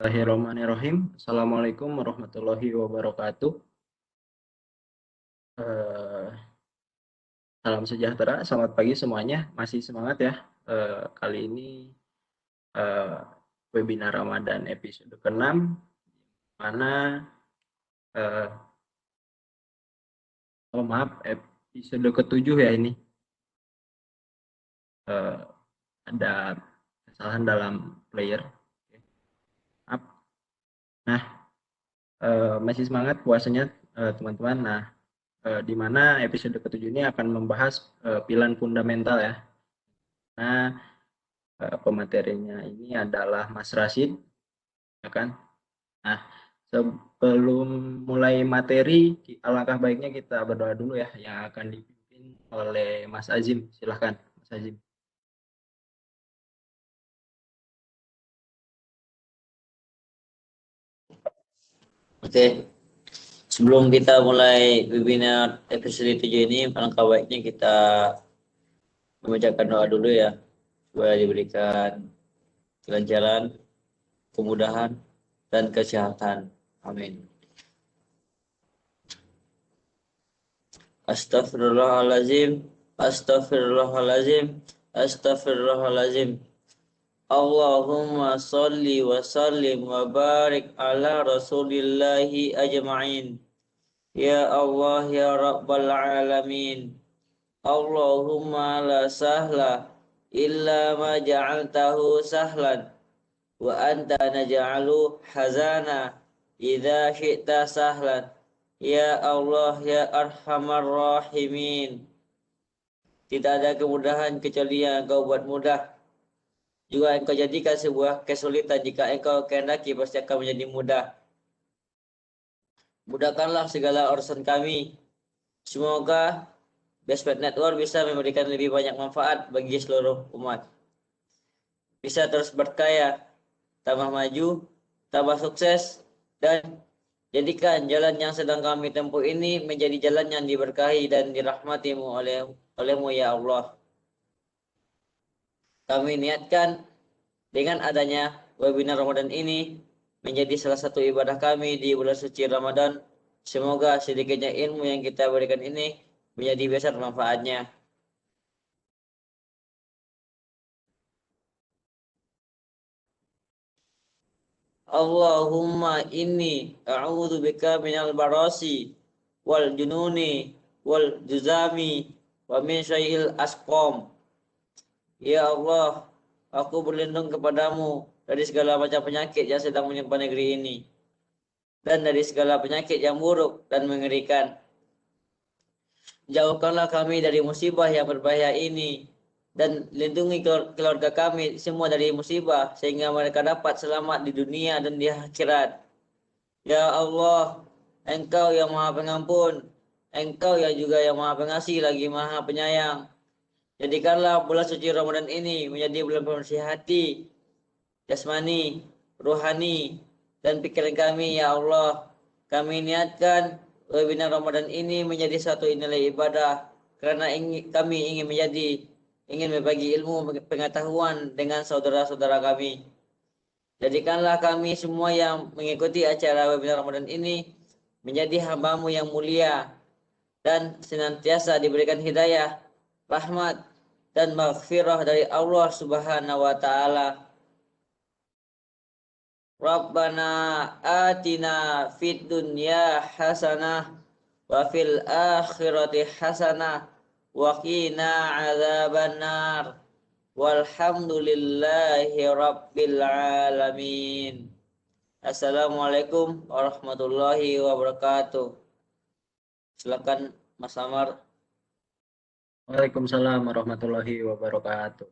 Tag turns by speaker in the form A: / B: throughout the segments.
A: Bismillahirrahmanirrahim. Assalamualaikum warahmatullahi wabarakatuh. Eh, Salam sejahtera, selamat pagi semuanya. Masih semangat ya? Kali ini eh, webinar Ramadan episode ke-6, mana eh, maaf, episode ke-7 ya ini. Eh, ada kesalahan dalam player. Maaf. Nah, masih semangat puasanya teman-teman. Nah, di mana episode ke-7 ini akan membahas pilihan fundamental ya. Nah, pematerinya ini adalah Mas Rashid, ya kan? Nah, sebelum mulai materi, alangkah baiknya kita berdoa dulu ya, yang akan dipimpin oleh Mas Azim. Silahkan, Mas Azim.
B: Oke, sebelum kita mulai webinar episode 7 ini, alangkah baiknya kita membacakan doa dulu ya, supaya diberikan kelancaran, kemudahan, dan kesehatan. Amin. Astaghfirullahalazim, astaghfirullahalazim, astaghfirullahalazim. Allahumma salli wa sallim wa barik ala rasulillahi ajma'in. Ya Allah ya Rabbal alamin. Allahumma la sahla illa ma ja'altahu sahlan wa anta naj'alu hazana idza syi'ta sahlan. Ya Allah ya arhamar rahimin. Tidak ada kemudahan kecuali yang Engkau buat mudah. Juga Engkau jadikan sebuah kesulitan jika Engkau kehendaki pasti akan menjadi mudah. Mudahkanlah segala urusan kami. Semoga Bestpad Network bisa memberikan lebih banyak manfaat bagi seluruh umat. Bisa terus berkaya, tambah maju, tambah sukses, dan jadikan jalan yang sedang kami tempuh ini menjadi jalan yang diberkahi dan dirahmatimu olehmu ya Allah. Kami niatkan dengan adanya webinar Ramadan ini menjadi salah satu ibadah kami di bulan suci Ramadan. Semoga sedikitnya ilmu yang kita berikan ini menjadi besar manfaatnya. Allahumma inni a'udzu bika minal barasi wal jununi wal juzami wa min syai'il asqam. Ya Allah, aku berlindung kepadamu dari segala macam penyakit yang sedang menimpa negeri ini dan dari segala penyakit yang buruk dan mengerikan. Jauhkanlah kami dari musibah yang berbahaya ini dan lindungi keluarga kami semua dari musibah sehingga mereka dapat selamat di dunia dan di akhirat. Ya Allah, Engkau yang Maha Pengampun, Engkau yang juga yang Maha Pengasih lagi Maha Penyayang. Jadikanlah bulan suci Ramadan ini menjadi bulan pembersih hati, jasmani, rohani, dan pikiran kami, ya Allah. Kami niatkan webinar Ramadan ini menjadi satu nilai ibadah karena kami ingin berbagi ilmu pengetahuan dengan saudara-saudara kami. Jadikanlah kami semua yang mengikuti acara webinar Ramadan ini menjadi hamba-Mu yang mulia dan senantiasa diberikan hidayah, rahmat, dan maghfirah dari Allah Subhanahu wa taala. Rabbana atina fid dunya hasanah wa fil akhirati hasanah wa qina adzabannar. Walhamdulillahi rabbil alamin. Assalamualaikum warahmatullahi wabarakatuh. Silakan Mas Amar.
A: Waalaikumsalam warahmatullahi wabarakatuh.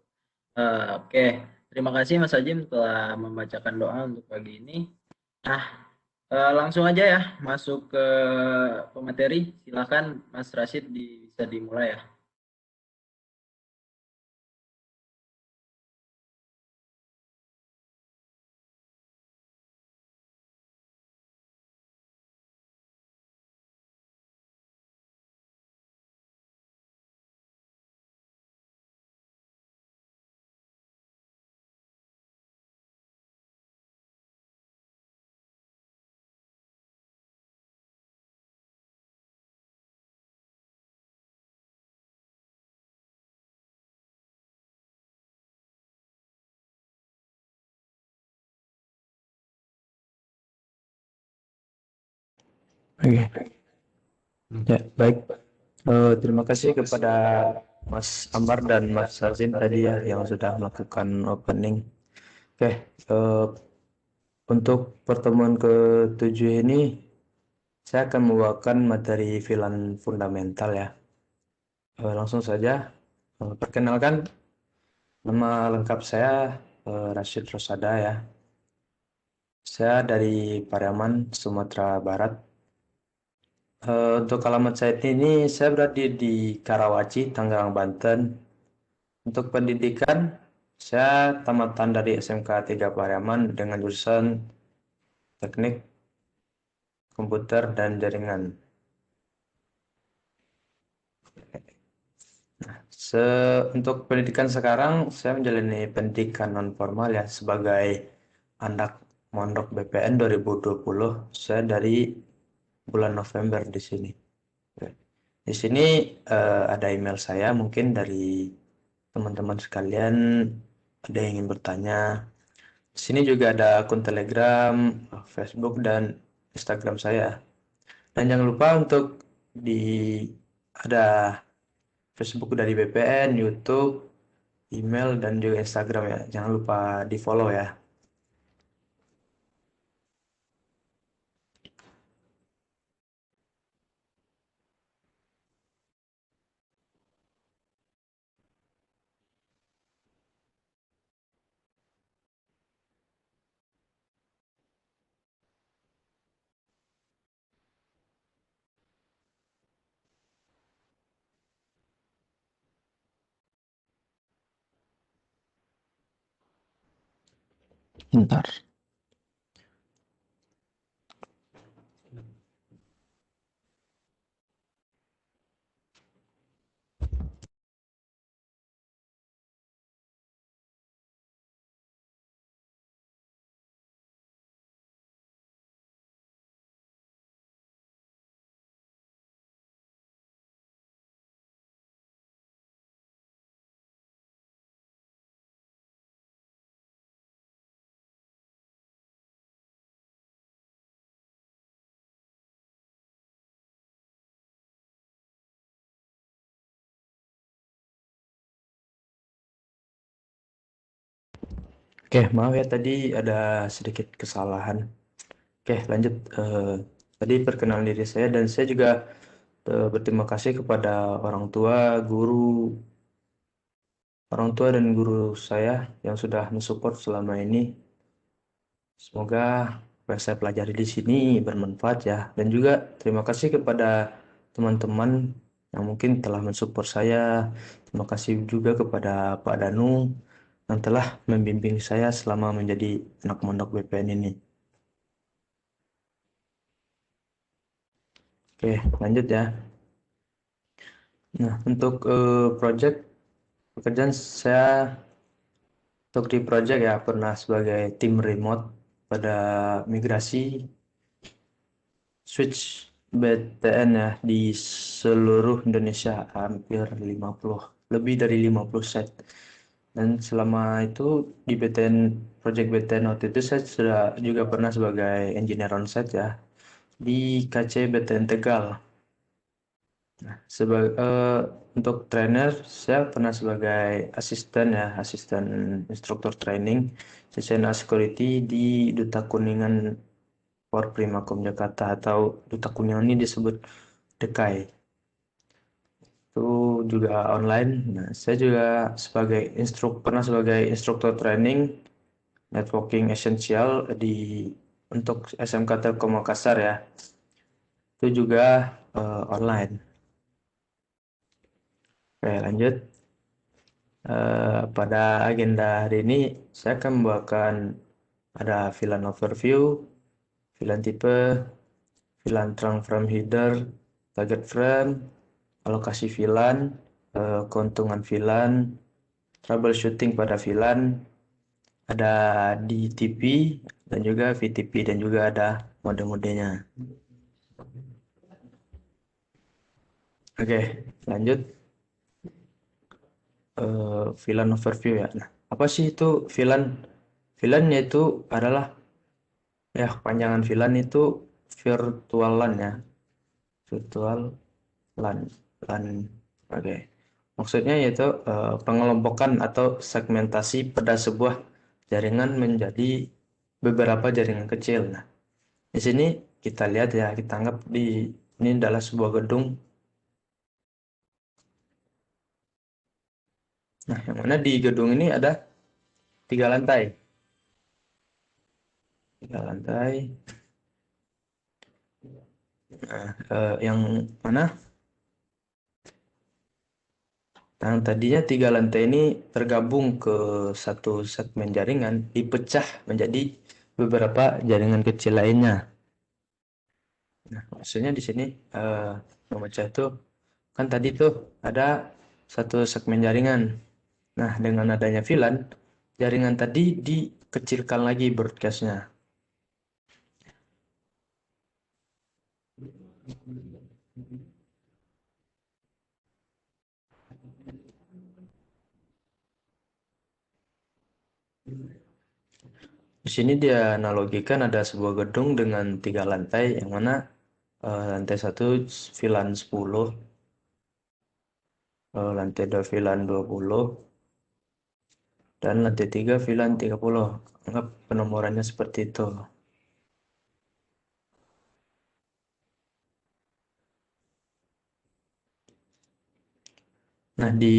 A: Oke, terima kasih Mas Azim telah membacakan doa untuk pagi ini. Nah, langsung aja ya masuk ke pemateri. Silakan Mas Rashid bisa dimulai ya.
C: Oke, ya baik. Terima kasih kepada Mas Amar dan Mas Hazin tadi ya yang sudah melakukan opening. Oke, untuk pertemuan ke-7 ini saya akan membawakan materi filan fundamental ya. Langsung saja, perkenalkan nama lengkap saya Rashid Rosada ya. Saya dari Pariaman, Sumatera Barat. Untuk alamat saya ini saya berada di Karawaci, Tangerang, Banten. Untuk pendidikan, saya tamatan dari SMK 3 Pariaman dengan jurusan Teknik Komputer dan Jaringan. Untuk pendidikan sekarang, saya menjalani pendidikan non formal ya sebagai anak mondok BPN 2020. Saya dari bulan November di sini. Di sini ada email saya, mungkin dari teman-teman sekalian ada yang ingin bertanya. Di sini juga ada akun Telegram, Facebook, dan Instagram saya. Dan jangan lupa untuk ada Facebook dari BPN, YouTube, email, dan juga Instagram ya. Jangan lupa di follow ya. Bentar. Oke, maaf ya tadi ada sedikit kesalahan. Oke, lanjut. Tadi perkenalan diri saya dan saya juga berterima kasih kepada orang tua dan guru saya yang sudah mensupport selama ini. Semoga apa yang saya pelajari di sini bermanfaat ya. Dan juga terima kasih kepada teman-teman yang mungkin telah mensupport saya. Terima kasih juga kepada Pak Danu yang telah membimbing saya selama menjadi anak mondok BPN ini. Oke, lanjut ya. Nah, untuk pekerjaan saya untuk di project ya pernah sebagai tim remote pada migrasi switch BTN ya di seluruh Indonesia, hampir 50, lebih dari 50 set. Dan selama itu di BTN, project BTN waktu itu saya sudah juga pernah sebagai engineer on set ya di KC BTN Tegal. Nah, untuk trainer saya pernah sebagai asisten instruktur training Cesena Security di Duta Kuningan Primakom Jakarta, atau Duta Kuningan ini disebut DKI. Itu juga online. Nah, saya juga pernah sebagai instruktur training networking essential untuk SMK Telkom Makassar ya. Itu juga online. Oke, lanjut. Pada agenda hari ini saya akan membawakan ada VLAN overview, VLAN tipe, VLAN trunk frame header, target frame, alokasi VLAN, keuntungan VLAN, troubleshooting pada VLAN, ada DTP dan juga VTP, dan juga ada mode-modenya. Oke, lanjut. VLAN overview ya. Nah, apa sih itu VLAN? VLAN yaitu adalah ya kepanjangan VLAN itu virtual LAN ya. Virtual LAN. Oke. Maksudnya yaitu pengelompokan atau segmentasi pada sebuah jaringan menjadi beberapa jaringan kecil. Nah, di sini kita lihat ya, kita anggap ini adalah sebuah gedung. Nah, yang mana di gedung ini ada 3 lantai. 3 lantai. Nah, yang mana? Yang tadinya 3 lantai ini tergabung ke satu segmen jaringan, dipecah menjadi beberapa jaringan kecil lainnya. Nah, maksudnya di sini memecah itu kan tadi tuh ada satu segmen jaringan. Nah, dengan adanya VLAN, jaringan tadi dikecilkan lagi broadcast-nya. Di sini dia analogikan ada sebuah gedung dengan 3 lantai, yang mana lantai 1 VLAN 10, lantai 2 VLAN 20, dan lantai 3 VLAN 30. Anggap penomorannya seperti itu. Nah, di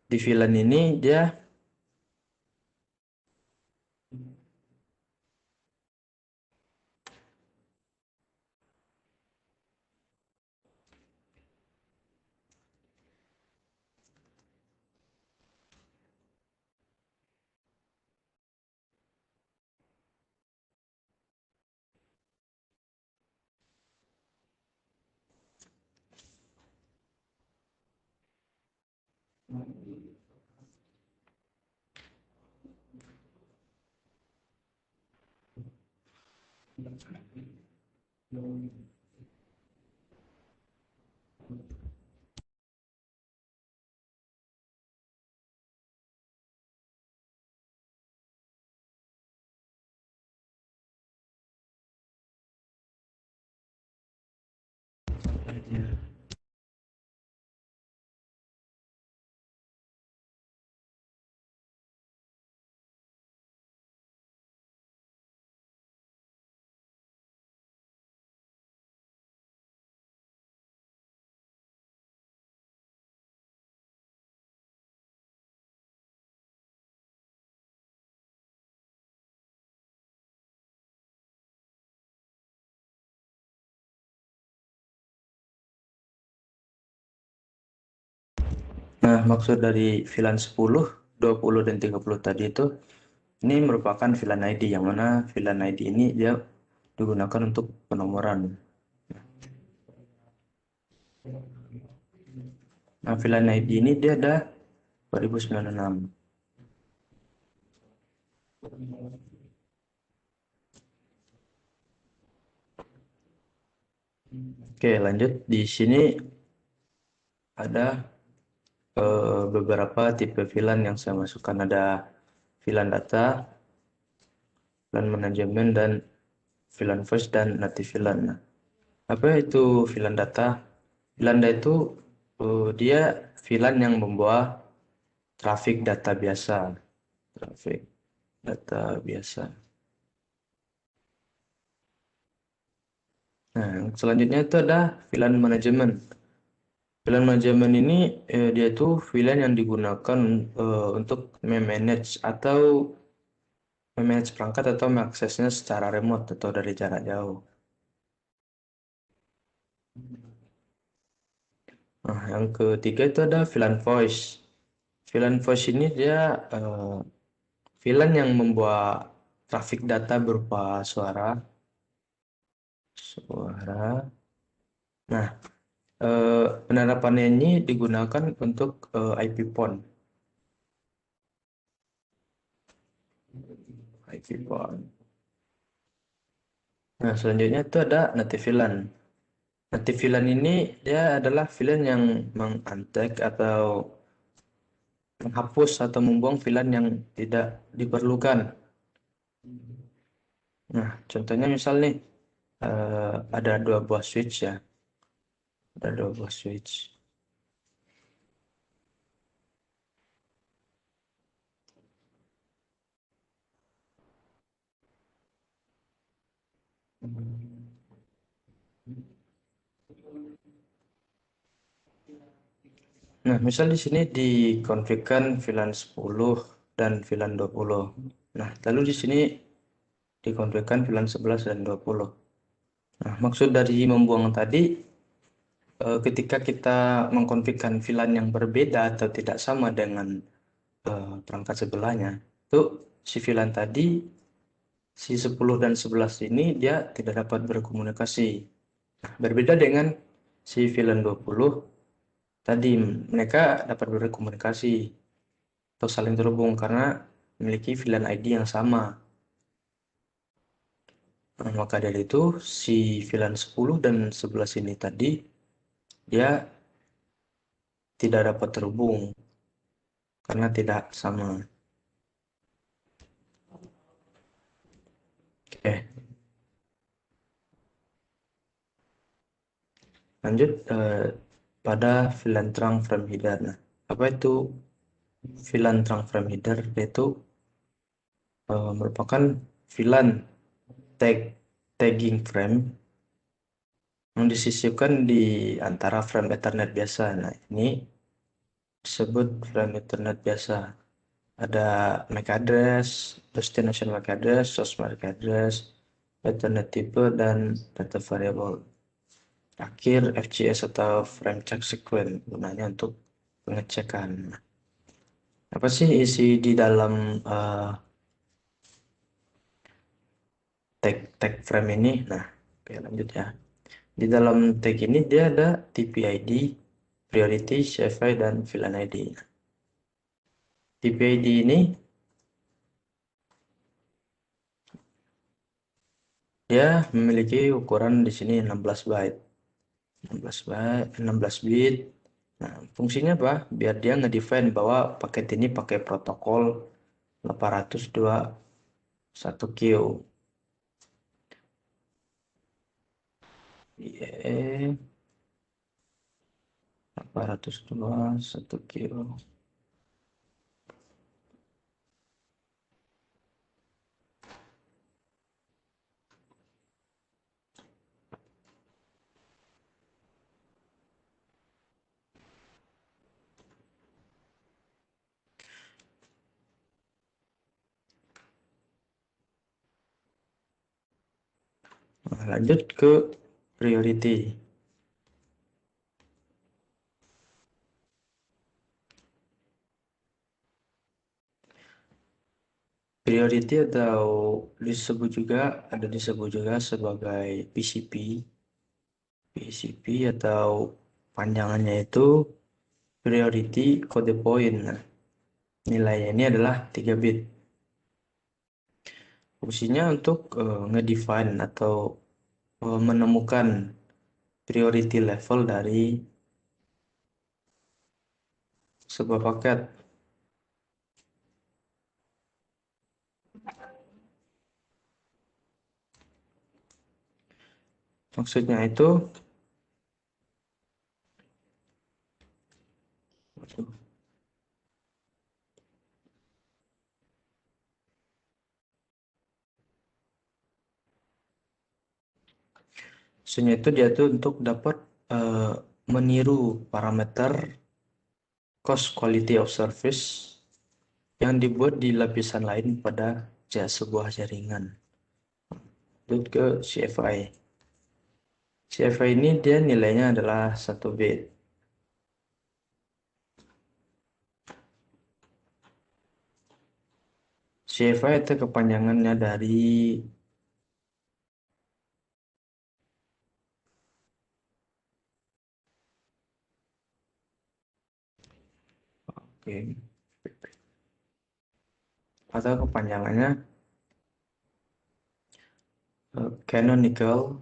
C: VLAN ini dia Nah, maksud dari VLAN 10, 20, dan 30 tadi itu, ini merupakan VLAN ID, yang mana VLAN ID ini dia digunakan untuk penomoran. Nah, VLAN ID ini dia ada 2096. Oke, lanjut. Di sini ada beberapa tipe VLAN yang saya masukkan. Ada VLAN data, VLAN manajemen, dan VLAN voice, dan native VLAN. Nah, apa itu VLAN data? VLAN data itu dia VLAN yang membawa trafik data biasa. Trafik data biasa. Nah, selanjutnya itu ada VLAN manajemen. VLAN manajemen ini dia itu VLAN yang digunakan untuk memanage perangkat atau mengaksesnya secara remote atau dari jarak jauh. Nah, yang ketiga itu ada VLAN voice. VLAN voice ini dia VLAN yang membawa trafik data berupa suara. Nah, penerapannya ini digunakan untuk IP phone. IP phone. Nah, selanjutnya itu ada native VLAN. Native VLAN ini dia adalah VLAN yang mengantek atau menghapus atau membuang VLAN yang tidak diperlukan. Nah, contohnya misal nih ada 2 buah switch ya. Ada 2 buah switch. Nah, misal di sini dikonfigurkan VLAN 10 dan VLAN 20. Nah, lalu di sini dikonfigurkan VLAN 11 dan 20. Nah, maksud dari membuang tadi, ketika kita mengkonfigurkan VLAN yang berbeda atau tidak sama dengan perangkat sebelahnya, itu si VLAN tadi, si 10 dan 11 ini dia tidak dapat berkomunikasi. Nah, berbeda dengan si VLAN 20, tadi mereka dapat berkomunikasi atau saling terhubung karena memiliki VLAN ID yang sama. Nah, maka dari itu si VLAN 10 dan 11 ini tadi dia tidak dapat terhubung karena tidak sama. Oke, lanjut pada VLAN trunk frame header. Nah, apa itu VLAN trunk frame header? Yaitu merupakan VLAN tagging frame yang disisipkan di antara frame Ethernet biasa. Nah, ini disebut frame Ethernet biasa. Ada MAC address, destination MAC address, source MAC address, Ethernet type, dan data variable. Akhir FCS atau frame check sequence gunanya untuk pengecekan. Apa sih isi di dalam tag frame ini? Nah, oke, lanjut ya. Di dalam tag ini dia ada TPID, priority, CFI, dan VLAN ID. TPID ini dia memiliki ukuran di sini 16 byte. 16 bit. Nah, fungsinya apa? Biar dia ngedefine bahwa paket ini pakai protokol 802.1Q. 802.1Q. Nah, lanjut ke priority. Priority atau disebut juga sebagai PCP. PCP atau panjangannya itu priority code point. Nah, nilainya ini adalah 3 bit. Fungsinya untuk ngedefine atau menemukan priority level dari sebuah paket. Maksudnya itu dia tuh untuk dapat meniru parameter cost quality of service yang dibuat di lapisan lain pada sebuah jaringan. Lanjut ke CFI. CFI ini dia nilainya adalah 1 bit. CFI itu kepanjangannya dari atau kepanjangannya canonical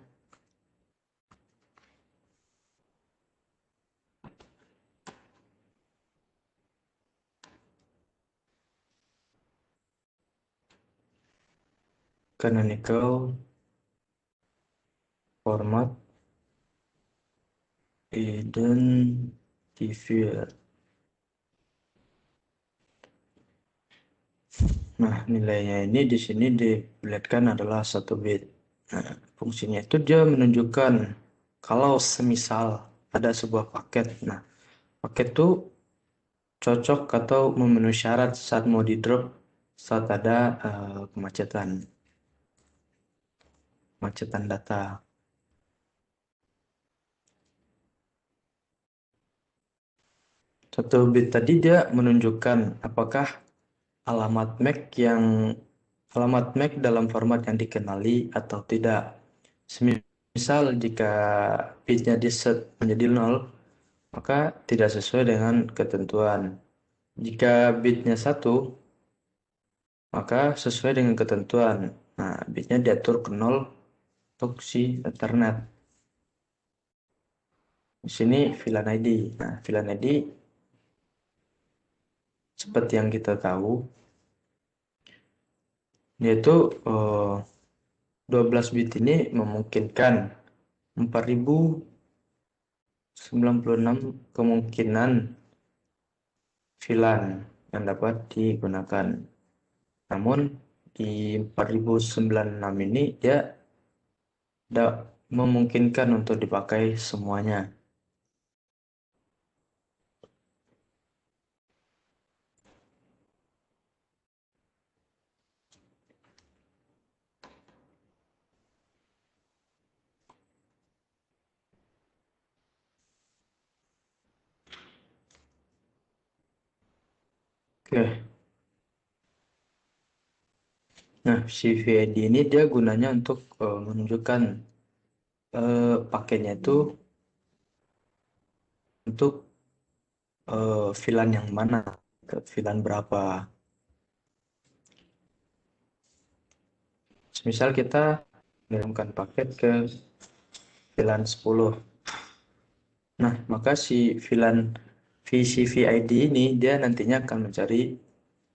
C: canonical format identifier. Nah, nilainya ini di sini diperlihatkan adalah 1 bit. Nah, fungsinya itu dia menunjukkan kalau semisal ada sebuah paket. Nah, paket itu cocok atau memenuhi syarat saat mau di drop saat ada kemacetan data. Satu bit tadi dia menunjukkan apakah alamat MAC dalam format yang dikenali atau tidak. Semisal jika bitnya di-set menjadi 0, maka tidak sesuai dengan ketentuan. Jika bitnya 1, maka sesuai dengan ketentuan. Nah, bitnya diatur ke 0 untuk si Ethernet. Di sini VLAN ID. Nah, VLAN ID seperti yang kita tahu, yaitu 12 bit ini memungkinkan 4096 kemungkinan VLAN yang dapat digunakan. Namun di 4096 ini dia tidak memungkinkan untuk dipakai semuanya. Oke. Nah, si VID ini dia gunanya untuk menunjukkan paketnya itu untuk VLAN yang mana, ke VLAN berapa. Misal kita mengirimkan paket ke VLAN 10. Nah, maka si VLAN VCVID ini dia nantinya akan mencari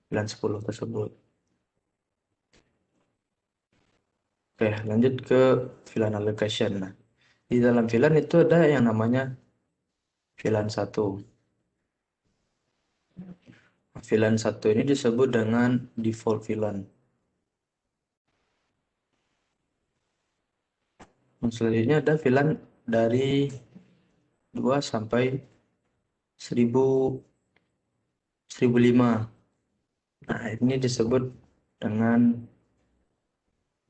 C: VLAN 10 tersebut. Oke, lanjut ke VLAN allocation. Nah, di dalam VLAN itu ada yang namanya VLAN 1. VLAN 1 ini disebut dengan default VLAN. Selanjutnya ada VLAN dari 2 sampai 1005. Nah, ini disebut dengan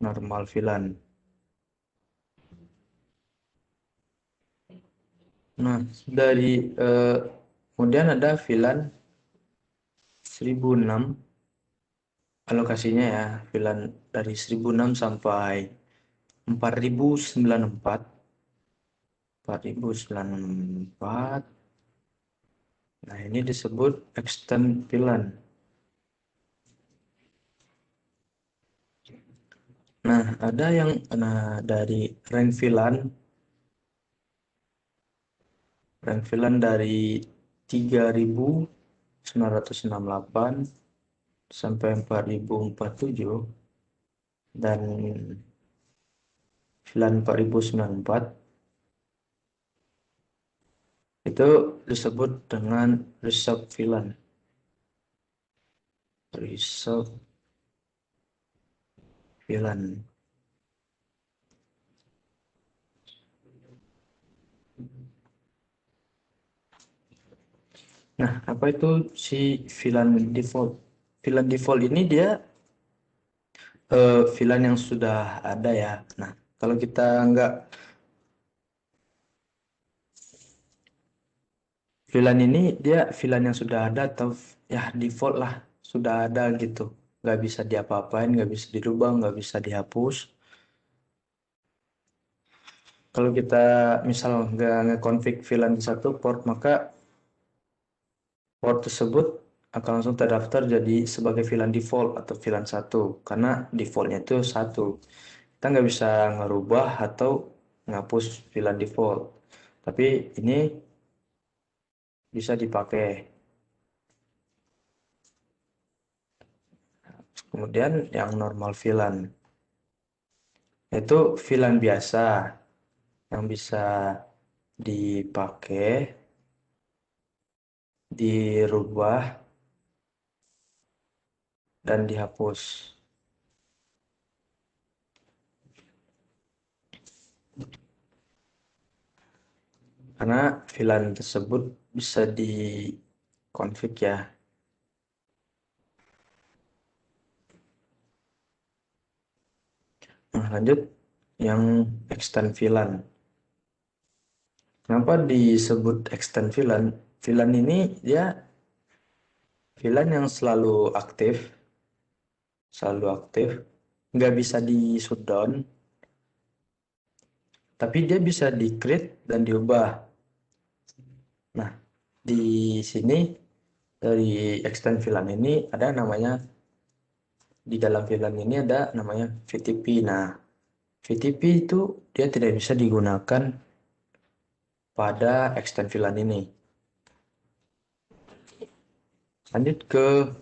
C: normal VLAN. Nah, dari kemudian ada VLAN 1006, alokasinya ya, VLAN dari 1006 sampai 4094. 4094. Nah, ini disebut extend VLAN. Nah, ada yang dari rank VLAN dari 3968 sampai 4047 dan VLAN 4094 itu disebut dengan reserved VLAN. Reserved VLAN. Nah, apa itu si VLAN default? VLAN default ini dia VLAN yang sudah ada ya. Nah, kalau kita nggak VLAN ini dia VLAN yang sudah ada atau ya default lah, sudah ada gitu. Nggak bisa diapa-apain, nggak bisa dirubah, nggak bisa dihapus. Kalau kita misal nggak nge-config VLAN di satu port, maka port tersebut akan langsung terdaftar jadi sebagai VLAN default atau VLAN 1 karena defaultnya itu 1. Kita nggak bisa ngerubah atau ngapus VLAN default, tapi ini bisa dipakai. Kemudian yang normal VLAN. Itu VLAN biasa yang bisa dipakai, dirubah, dan dihapus. Karena VLAN tersebut bisa di-config ya. Nah, lanjut yang extend VLAN. Kenapa disebut extend VLAN? VLAN ini dia VLAN yang selalu aktif, nggak bisa di shutdown, tapi dia bisa di-create dan diubah. Nah, di sini dari extend VLAN ini ada namanya, di dalam VLAN ini ada namanya VTP. Nah, VTP itu dia tidak bisa digunakan pada extend VLAN ini. Lanjut ke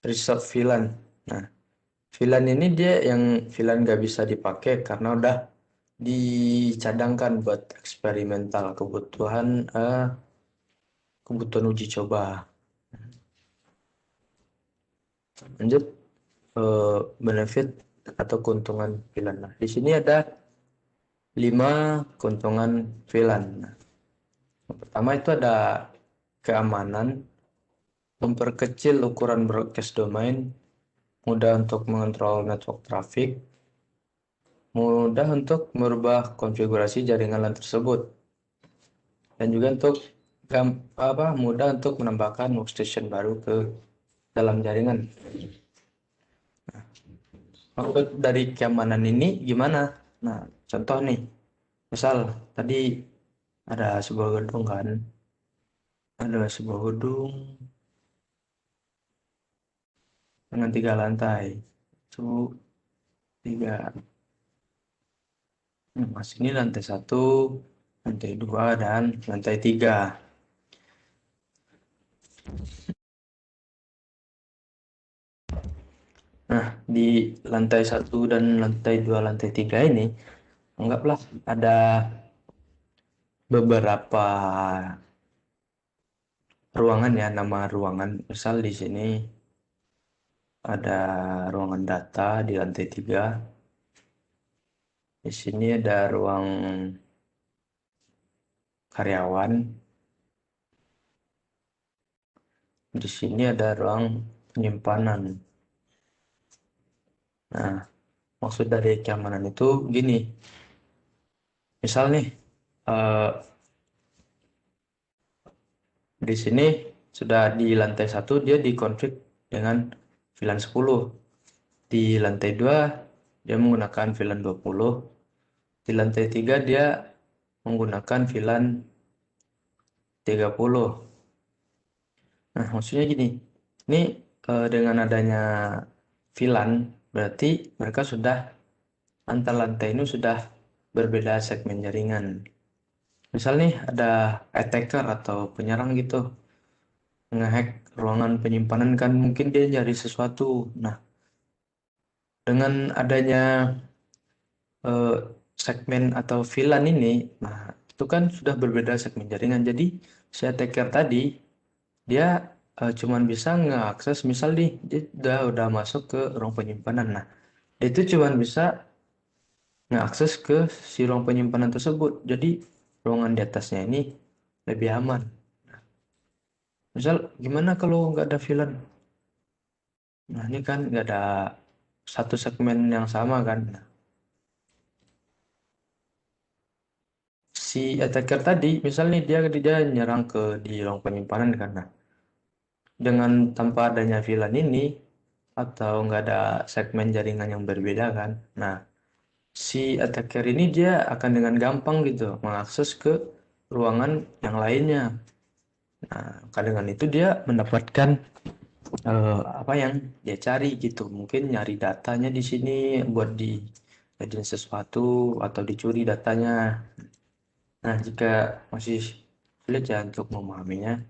C: reserve VLAN. Nah, VLAN ini dia yang VLAN nggak bisa dipakai karena udah dicadangkan buat eksperimental, kebutuhan uji coba. Lanjut benefit atau keuntungan VLAN. Nah, di sini ada 5 keuntungan VLAN. Nah, yang pertama itu ada keamanan, memperkecil ukuran broadcast domain, mudah untuk mengontrol network traffic, mudah untuk merubah konfigurasi jaringan LAN tersebut, dan juga untuk mudah untuk menambahkan workstation baru ke dalam jaringan. Maksud dari keamanan ini gimana? Nah, contoh nih, misal tadi ada sebuah gedung kan, dengan 3 lantai, itu 3. Mas ini lantai 1, lantai 2, dan lantai 3. Nah, di lantai 1 dan lantai 2, lantai 3 ini, anggaplah ada beberapa ruangan ya, nama ruangan. Misal di sini ada ruangan data di lantai 3. Di sini ada ruang karyawan. Di sini ada ruang penyimpanan. Nah, maksud dari keamanan itu gini. Misal nih, di sini sudah di lantai 1 dia dikonfig dengan VLAN 10. Di lantai 2 dia menggunakan VLAN 20. Di lantai 3 dia menggunakan VLAN 30. Nah, maksudnya gini. Ini dengan adanya VLAN berarti mereka sudah antar lantai ini sudah berbeda segmen jaringan. Misal nih ada attacker atau penyerang gitu ngehack ruangan penyimpanan kan, mungkin dia nyari sesuatu. Nah, dengan adanya segmen atau VLAN ini, nah itu kan sudah berbeda segmen jaringan. Jadi si attacker tadi dia cuman bisa ngeakses, misal dia udah masuk ke ruang penyimpanan. Nah, dia itu cuman bisa ngeakses ke si ruang penyimpanan tersebut. Jadi ruangan di atasnya ini lebih aman. Misal gimana kalau nggak ada VLAN? Nah, ini kan nggak ada satu segmen yang sama kan. Nah, si attacker tadi, misalnya dia nyerang di ruang penyimpanan kan. Nah, dengan tanpa adanya VLAN ini atau nggak ada segmen jaringan yang berbeda kan. Nah, si attacker ini dia akan dengan gampang gitu mengakses ke ruangan yang lainnya. Nah, dengan itu dia mendapatkan apa yang dia cari gitu. Mungkin nyari datanya di sini buat dijadiin sesuatu atau dicuri datanya. Nah, jika masih sulit ya untuk memahaminya,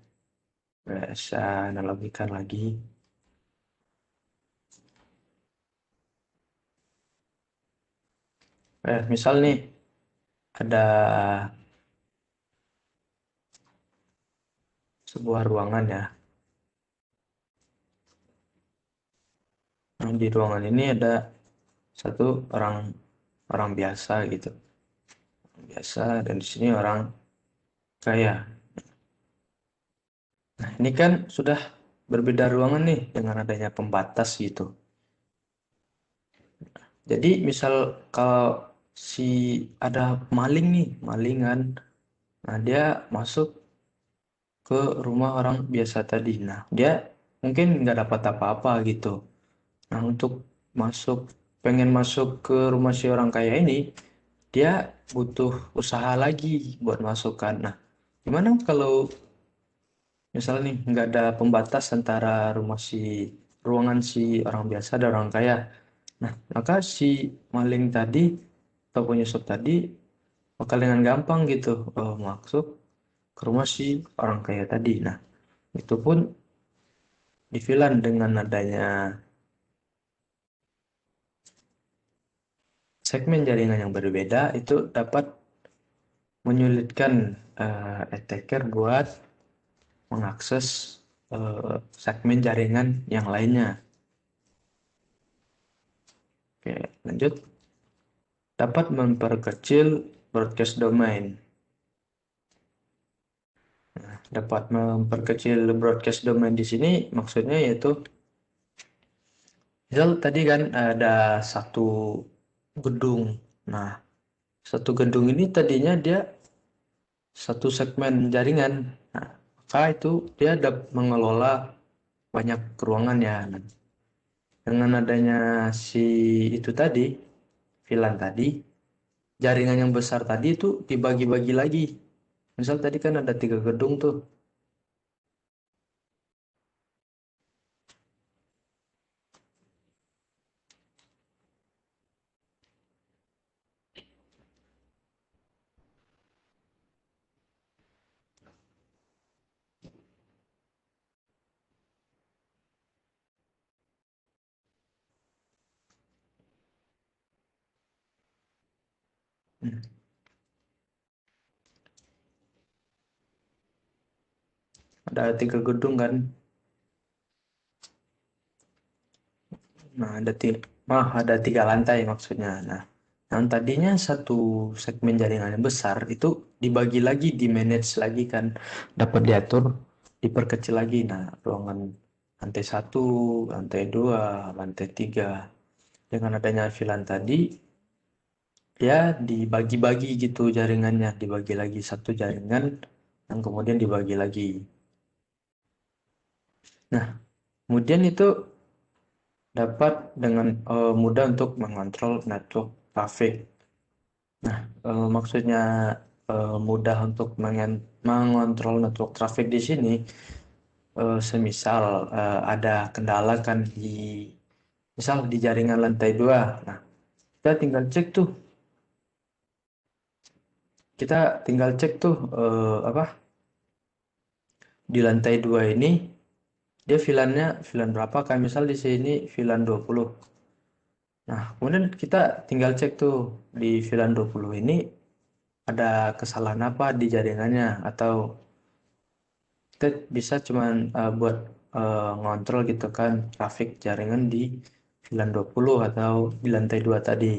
C: bisa analogikan lagi. Misal nih ada sebuah ruangan ya. Di ruangan ini ada satu orang biasa gitu. Biasa, dan di sini orang kaya. Nah, ini kan sudah berbeda ruangan nih dengan adanya pembatas gitu. Jadi misal kalau si ada maling nih, malingan, nah dia masuk ke rumah orang biasa tadi. Nah, dia mungkin nggak dapat apa-apa gitu. Nah, untuk pengen masuk ke rumah si orang kaya ini, dia butuh usaha lagi buat masukkan. Nah, gimana kalau misalnya nih nggak ada pembatas antara ruangan si orang biasa dan orang kaya? Nah, maka si maling tadi atau penyusup tadi bakal dengan gampang gitu masuk ke rumah si orang kaya tadi. Nah, itu pun di Finland dengan adanya segmen jaringan yang berbeda itu dapat menyulitkan attacker buat mengakses segmen jaringan yang lainnya. Oke, lanjut. Dapat memperkecil broadcast domain. Dapat memperkecil broadcast domain di sini maksudnya yaitu misal tadi kan ada satu gedung. Nah, satu gedung ini tadinya dia satu segmen jaringan. Nah, maka itu dia dapat mengelola banyak ruangan ya. Nah, dengan adanya si itu tadi, VLAN tadi, jaringan yang besar tadi itu dibagi-bagi lagi. Misal tadi kan ada 3 gedung tuh. Hmm. Ada 3 gedung kan. Nah, ada 3 lantai maksudnya. Nah, yang tadinya satu segmen jaringan yang besar itu dibagi lagi, di manage lagi kan, dapat diatur, diperkecil lagi. Nah, ruangan lantai 1, lantai 2, lantai 3. Dengan adanya VLAN tadi, ya dibagi-bagi gitu jaringannya, dibagi lagi satu jaringan yang kemudian dibagi lagi. Nah, kemudian itu dapat dengan mudah untuk mengontrol network traffic. Nah, maksudnya mudah untuk mengontrol network traffic di sini, semisal ada kendala kan misal di jaringan lantai 2. Nah, kita tinggal cek tuh, apa di lantai 2 ini dia VLAN berapa kan, misal di sini VLAN 20. Nah, kemudian kita tinggal cek tuh di VLAN 20 ini ada kesalahan apa di jaringannya, atau kita bisa cuman buat ngontrol gitu kan traffic jaringan di VLAN 20 atau di lantai 2 tadi.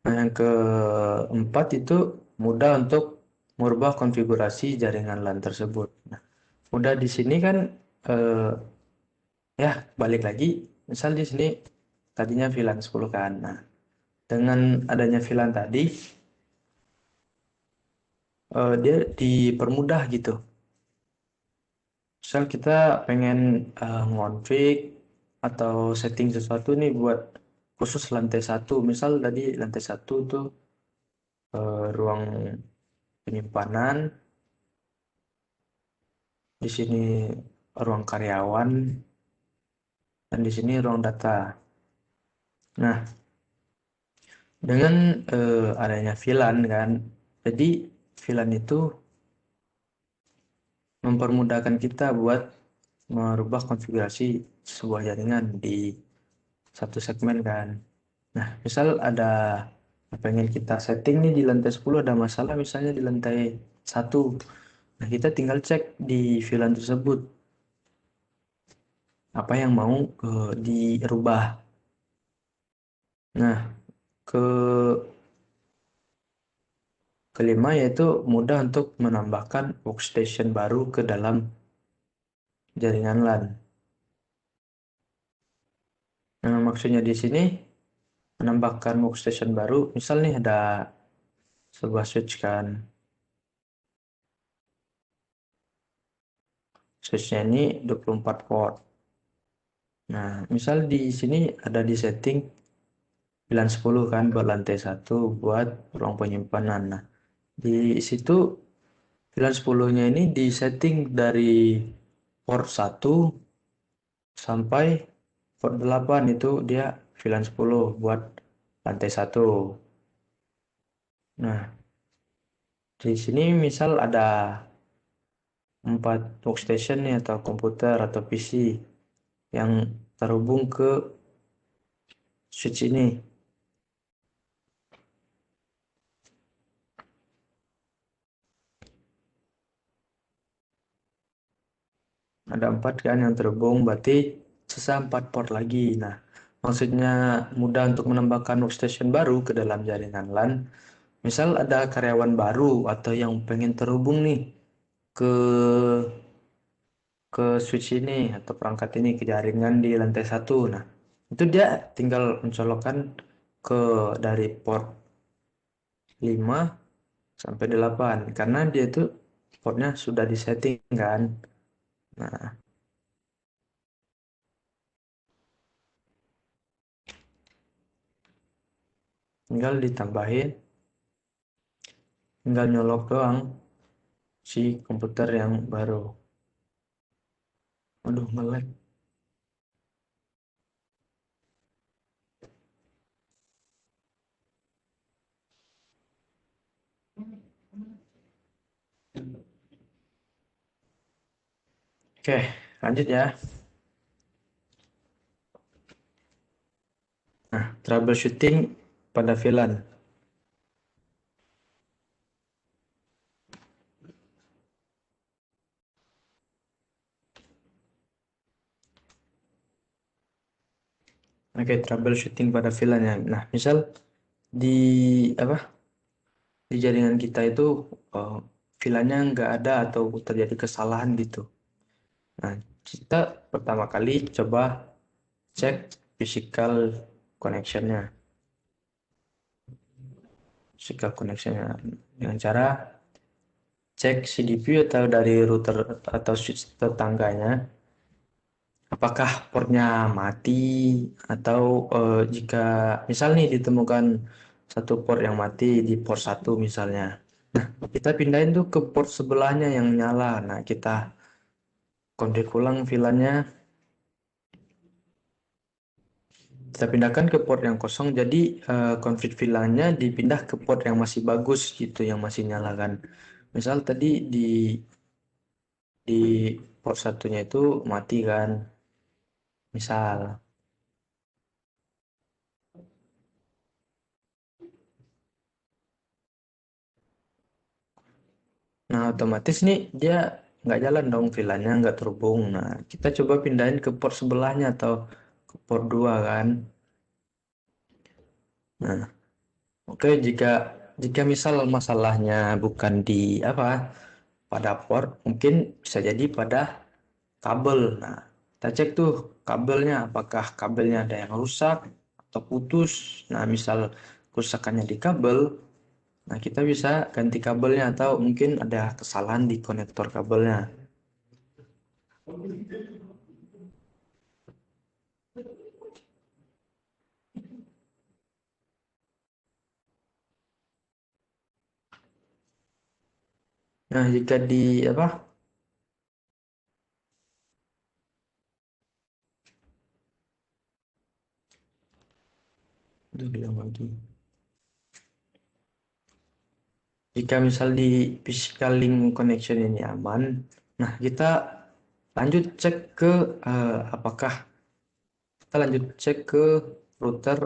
C: Nah, yang keempat itu mudah untuk merubah konfigurasi jaringan LAN tersebut. Nah, mudah di sini kan ya balik lagi, misal di sini tadinya VLAN 10 kan. Nah, dengan adanya VLAN tadi dia dipermudah gitu. Misal kita pengen ngonfig atau setting sesuatu nih buat khusus lantai 1. Misal tadi lantai 1 tuh ruang penyimpanan, di sini ruang karyawan, dan di sini ruang data. Nah, dengan adanya VLAN kan, jadi VLAN itu mempermudahkan kita buat merubah konfigurasi sebuah jaringan di satu segmen kan. Nah, misal ada pengen kita setting nih di lantai 10 ada masalah misalnya di lantai 1. Nah, kita tinggal cek di VLAN tersebut apa yang mau dirubah. Nah, ke kelima yaitu mudah untuk menambahkan workstation baru ke dalam jaringan LAN. Nah, maksudnya di sini menambahkan workstation baru, misal nih ada sebuah switch kan. Switchnya ini 24 port. Nah, misal di sini ada di setting VLAN 10 kan buat lantai 1 buat ruang penyimpanan. Nah, di situ VLAN 10-nya ini di setting dari port 1 sampai port 8 itu dia VLAN 10 buat lantai 1. Nah, di sini misal ada 4 workstation nih atau komputer atau PC yang terhubung ke switch ini. Ada 4 kan yang terhubung, berarti sisa 4 port lagi. Nah, maksudnya mudah untuk menambahkan workstation baru ke dalam jaringan LAN. Misal ada karyawan baru atau yang pengen terhubung nih ke switch ini atau perangkat ini ke jaringan di lantai 1. Nah, itu dia tinggal mencolokkan ke dari port 5 sampai 8 karena dia itu portnya sudah disetting kan. Nah, tinggal ditambahin, tinggal nyolok doang si komputer yang baru. Aduh, nge-lag. Oke, lanjut ya. Nah, troubleshooting pada VLAN. Oke, troubleshooting pada VLAN ya. Nah, misal di apa? Di jaringan kita itu VLAN-nya nggak ada atau terjadi kesalahan gitu. Nah, kita pertama kali coba cek physical connection-nya. Physical connection-nya dengan cara cek CDP atau dari router atau switch tetangganya apakah portnya mati atau jika misal nih ditemukan satu port yang mati di port 1 misalnya. Nah, kita pindahin tuh ke port sebelahnya yang nyala. Nah, kita konfig ulang VLAN-nya. Kita pindahkan ke port yang kosong, jadi konfig VLAN-nya dipindah ke port yang masih bagus gitu, yang masih nyala kan. Misal tadi di port satunya itu mati kan. Misal. Nah, otomatis nih dia nggak jalan dong VLAN-nya, nggak terhubung. Nah, kita coba pindahin ke port sebelahnya atau ke port 2 kan. Nah, oke, jika misal masalahnya bukan di apa pada port, mungkin bisa jadi pada kabel. Nah, kita cek tuh kabelnya, apakah kabelnya ada yang rusak atau putus. Nah, misal kerusakannya di kabel, nah kita bisa ganti kabelnya atau mungkin ada kesalahan di konektor kabelnya. Nah, jika di apa? Aduh, bilang lagi. Jika misal di physical link connection ini aman, nah kita lanjut cek ke apakah kita lanjut cek ke router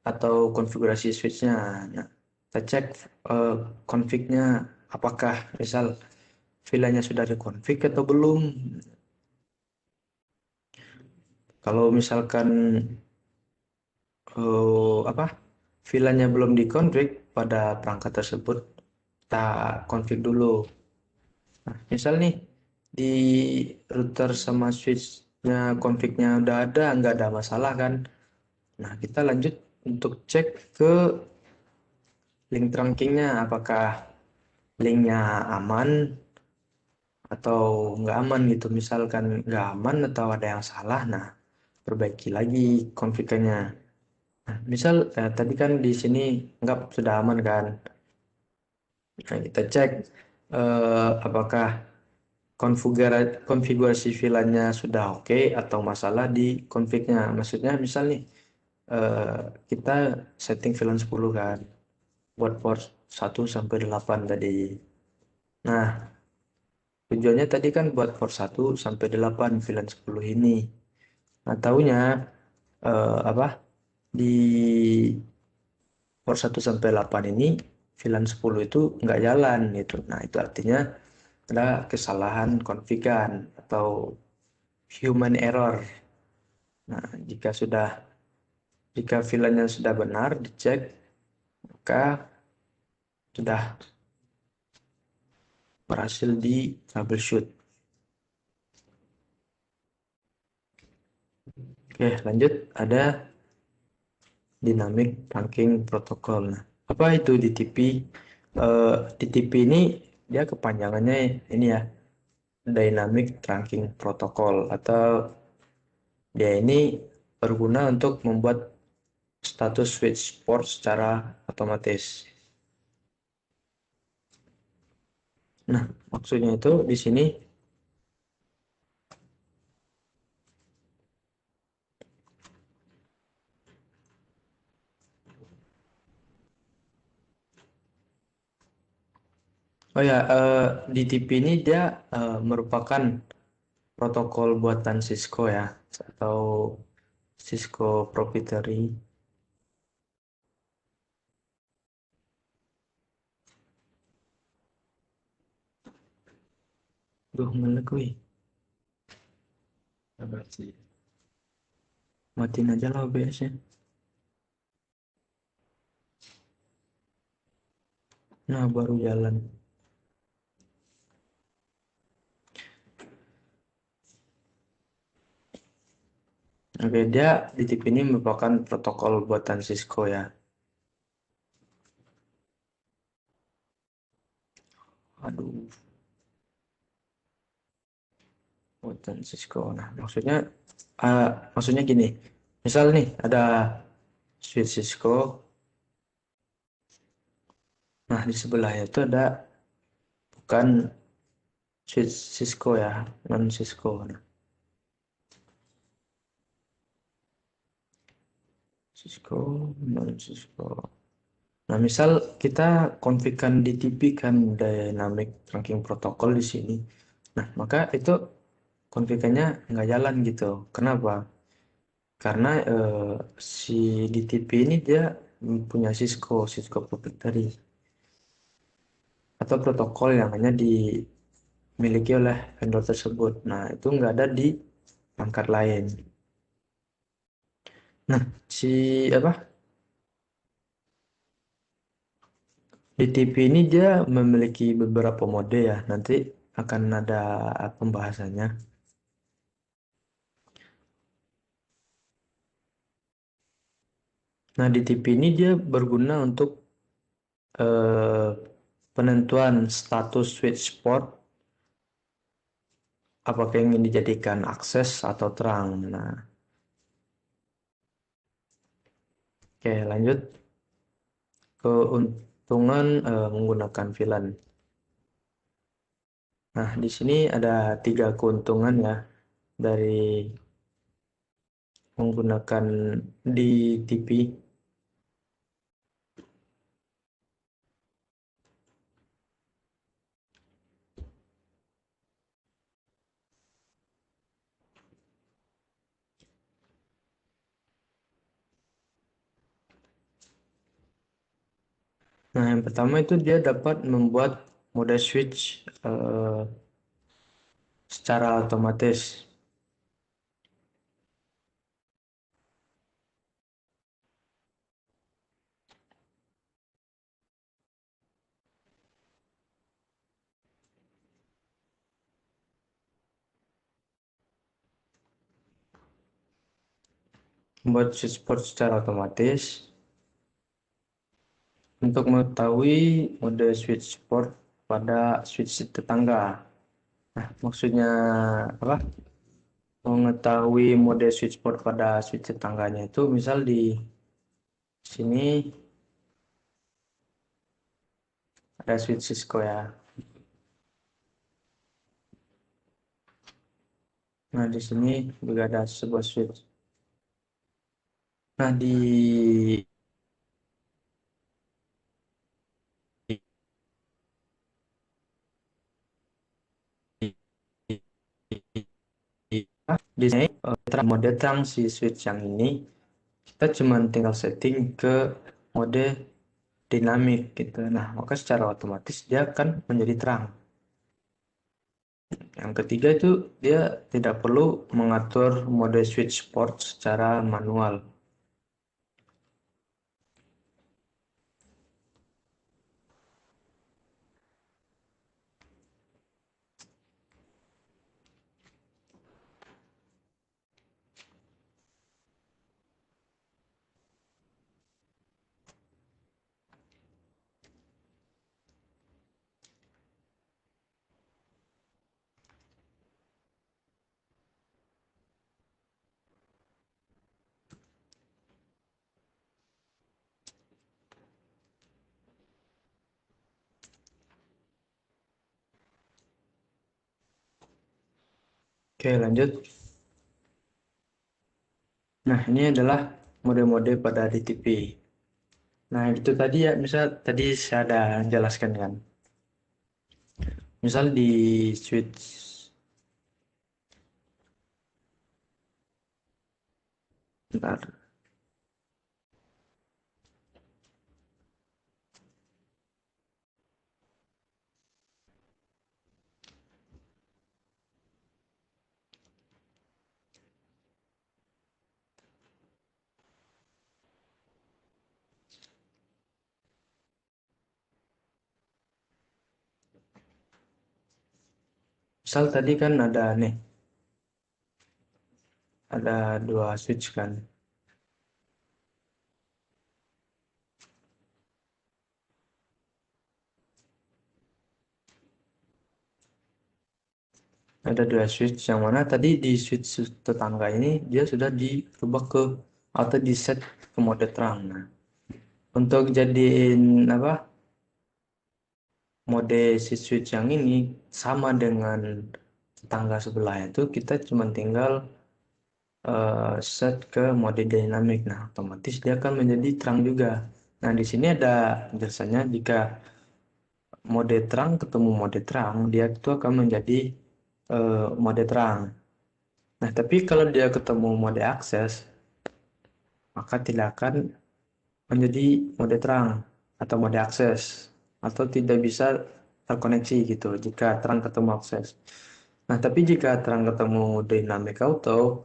C: atau konfigurasi switch-nya. Nah, kita cek config-nya apakah misal VLAN-nya sudah dikonfig atau belum. Kalau misalkan VLAN-nya belum dikonfig pada perangkat tersebut, kita konfig dulu. Nah, misal nih di router sama switch-nya config-nya udah ada, nggak ada masalah kan. Nah, kita lanjut untuk cek ke link trunkingnya, apakah linknya aman atau nggak aman gitu. Misalkan nggak aman atau ada yang salah, nah perbaiki lagi konfignya. Nah, misal tadi kan di sini nggak sudah aman kan. Nah, kita cek apakah konfigurasi VLAN-nya sudah oke atau masalah di config-nya. Maksudnya misal nih eh, kita setting VLAN 10 kan buat port 1 sampai 8 tadi. Nah, tujuannya tadi kan buat port 1 sampai 8 VLAN 10 ini. Nah, taunya di port 1 sampai 8 ini VLAN 10 itu nggak jalan gitu. Nah, itu artinya ada kesalahan konfigan atau human error. Nah, jika VLAN-nya sudah benar dicek, maka sudah berhasil di troubleshoot. Oke, lanjut ada dynamic trunking protocol. Nah, apa itu DTP? DTP ini dia kepanjangannya ini ya, dynamic trunking protocol, atau dia ini berguna untuk membuat status switch port secara otomatis. Nah, maksudnya itu di sini DTP ini dia merupakan protokol buatan Cisco ya, atau Cisco proprietary. Duh, ngelek wih. Matiin aja lah OBS-nya. Nah, baru jalan. Oke, dia DTP ini merupakan protokol buatan Cisco ya. Aduh, buatan Cisco. Nah, maksudnya gini. Misal nih ada switch Cisco. Nah, di sebelahnya itu ada bukan switch Cisco ya, non Cisco. Nah, Cisco, non Cisco. Nah, misal kita konfigurkan DTP kan Dynamic Trunking Protocol di sini. Nah, maka itu konfigurnya nggak jalan gitu. Kenapa? Karena si DTP ini dia punya Cisco proprietary atau protokol yang hanya dimiliki oleh vendor tersebut. Nah, itu nggak ada di perangkat lain. Nah, si DTP ini dia memiliki beberapa mode ya. Nanti akan ada pembahasannya. Nah, DTP ini dia berguna untuk penentuan status switch port, apakah ingin dijadikan akses atau terang. Nah, oke, lanjut. Keuntungan menggunakan VLAN. Nah, di sini ada 3 keuntungan ya dari menggunakan DTP. Nah, yang pertama itu dia dapat membuat mode switch secara otomatis. Membuat switch port secara otomatis. Untuk mengetahui mode switch port pada switch tetangga. Nah, maksudnya apa? Mengetahui mode switch port pada switch tetangganya itu misal di sini ada switch Cisco ya. Nah, di sini juga ada sebuah switch. Nah, di di sini mode terang si switch yang ini kita cuma tinggal setting ke mode dinamik gitu. Nah, maka secara otomatis dia akan menjadi terang. Yang ketiga itu dia tidak perlu mengatur mode switch port secara manual. Oke, lanjut. Nah, ini adalah mode-mode pada DTP. Nah, itu tadi ya, misal tadi saya ada jelaskan kan. Misal di switch bentar. Misal tadi kan ada nih, ada dua switch kan. Ada dua switch yang mana tadi di switch tetangga ini dia sudah dirubah ke atau di set ke mode terang. Nah, untuk jadiin apa mode si switch yang ini sama dengan tetangga sebelah itu kita cuma tinggal set ke mode dynamic. Nah, otomatis dia akan menjadi terang juga. Nah, di sini ada penjelasannya jika mode terang ketemu mode terang, dia itu akan menjadi mode terang. Nah, tapi kalau dia ketemu mode akses, maka tidak akan menjadi mode terang atau mode akses atau tidak bisa terkoneksi gitu jika terang ketemu akses. Nah, tapi jika terang ketemu dynamic auto,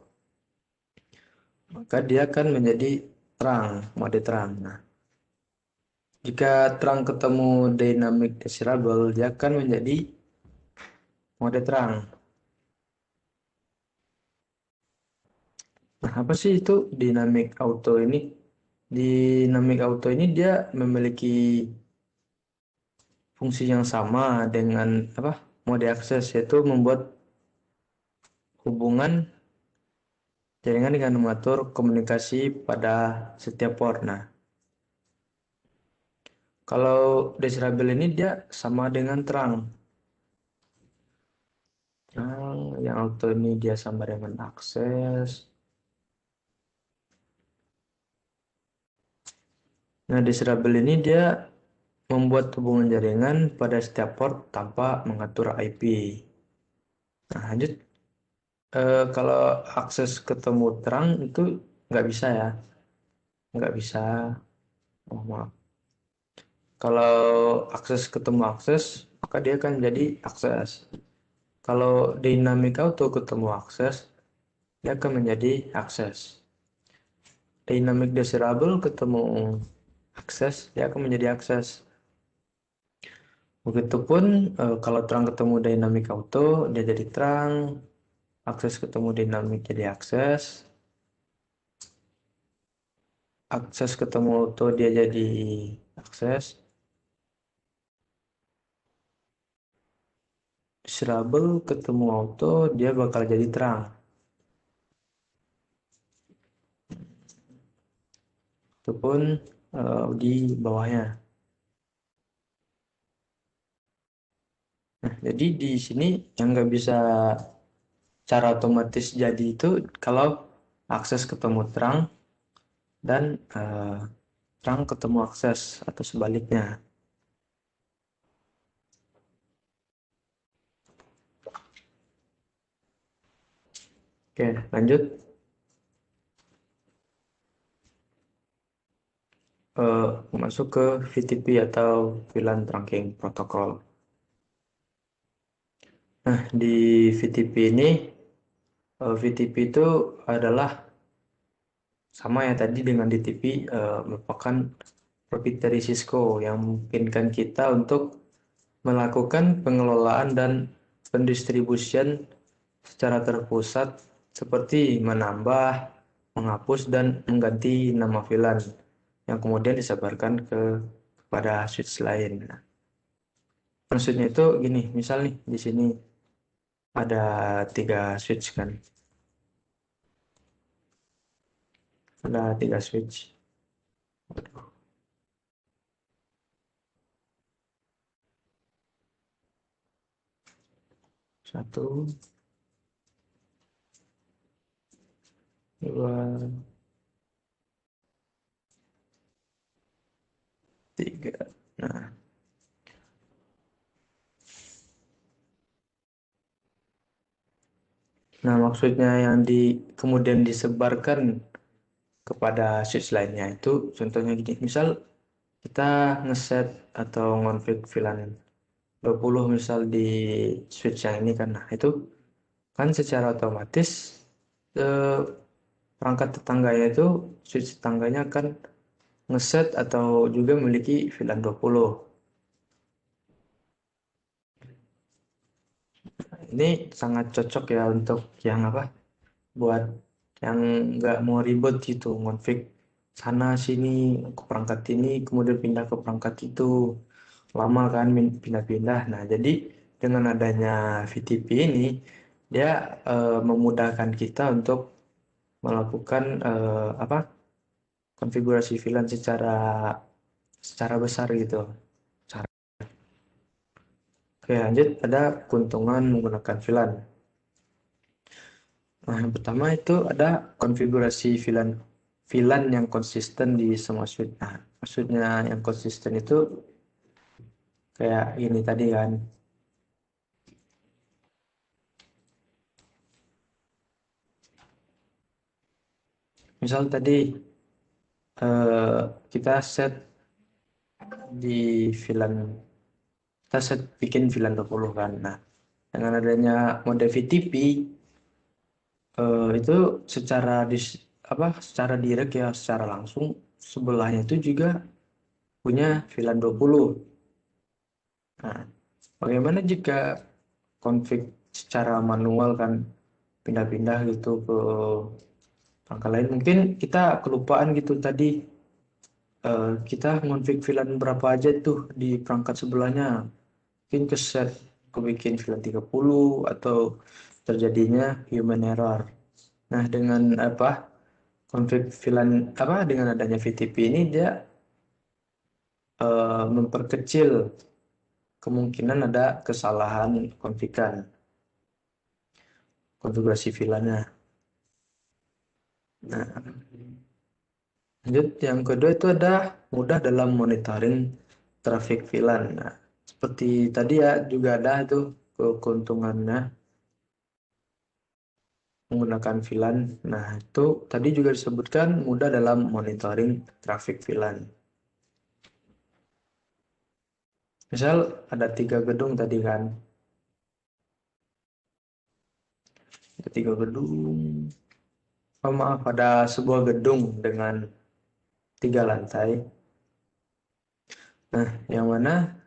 C: maka dia akan menjadi terang, mode terang. Nah, jika terang ketemu dynamic desirable, dia akan menjadi mode terang. Nah, apa sih itu dynamic auto ini? Dynamic auto ini dia memiliki fungsi yang sama dengan apa? Mode akses, yaitu membuat hubungan jaringan dengan mengatur komunikasi pada setiap port. Nah, kalau desirable ini dia sama dengan terang. Yang auto ini dia sama dengan akses. Nah, desirable ini dia membuat hubungan jaringan pada setiap port tanpa mengatur IP. Nah, lanjut. Kalau akses ketemu terang itu nggak bisa ya. Nggak bisa. Oh, maaf. Kalau akses ketemu akses, maka dia akan jadi akses. Kalau dynamic auto ketemu akses, dia akan menjadi akses. Dynamic desirable ketemu akses, dia akan menjadi akses. Begitupun kalau terang ketemu dynamic auto, dia jadi terang. Akses ketemu dynamic jadi akses. Akses ketemu auto dia jadi akses. Desirable ketemu auto dia bakal jadi terang. Ataupun di bawahnya. Nah, jadi di sini yang nggak bisa cara otomatis jadi itu kalau akses ketemu terang dan terang ketemu akses atau sebaliknya. Oke, lanjut. Masuk ke VTP atau VLAN Trunking Protocol. Nah, di VTP ini, VTP itu adalah sama ya tadi dengan DTP, merupakan proprietary Cisco yang memungkinkan kita untuk melakukan pengelolaan dan pendistribusian secara terpusat seperti menambah, menghapus, dan mengganti nama VLAN yang kemudian disebarkan kepada switch lain. Nah, maksudnya itu gini, misal nih di sini ada 3 switch kan, ada 3 switch. Satu, dua, tiga. Nah, maksudnya yang kemudian disebarkan kepada switch lainnya itu contohnya gini, misal kita ngeset atau ngonfig VLAN 20 misal di switch yang ini kan, nah itu kan secara otomatis perangkat tetangganya itu switch tetangganya akan ngeset atau juga memiliki VLAN 20. Ini sangat cocok ya untuk yang apa, buat yang nggak mau ribet gitu ngonfig sana sini ke perangkat ini kemudian pindah ke perangkat itu, lama kan pindah-pindah. Nah, jadi dengan adanya VTP ini dia memudahkan kita untuk melakukan apa, konfigurasi VLAN secara besar gitu. Oke, lanjut, ada keuntungan menggunakan VLAN. Nah, yang pertama itu ada konfigurasi VLAN yang konsisten di semua switch. Nah, maksudnya yang konsisten itu kayak ini tadi kan. Misal tadi kita set di VLAN, kita set bikin VLAN 20 kan. Nah, dengan adanya mode VTP itu secara direct ya, secara langsung sebelahnya itu juga punya VLAN 20. Nah, bagaimana jika config secara manual kan, pindah-pindah gitu ke perangkat lain, mungkin kita kelupaan gitu tadi, kita ngonfig VLAN berapa aja tuh di perangkat sebelahnya, mungkin keset kebikin VLAN 30 atau terjadinya human error. Nah, dengan config VLAN dengan adanya VTP ini dia memperkecil kemungkinan ada kesalahan konfigurasi VLAN-nya. Nah, lanjut yang kedua itu ada mudah dalam monitoring traffic VLAN. Nah, seperti tadi ya juga ada itu keuntungannya menggunakan VLAN. Nah, itu tadi juga disebutkan mudah dalam monitoring traffic VLAN. Misal ada 3 gedung tadi kan. Ada 3 gedung. Oh, maaf, ada sebuah gedung dengan 3 lantai. Nah, yang mana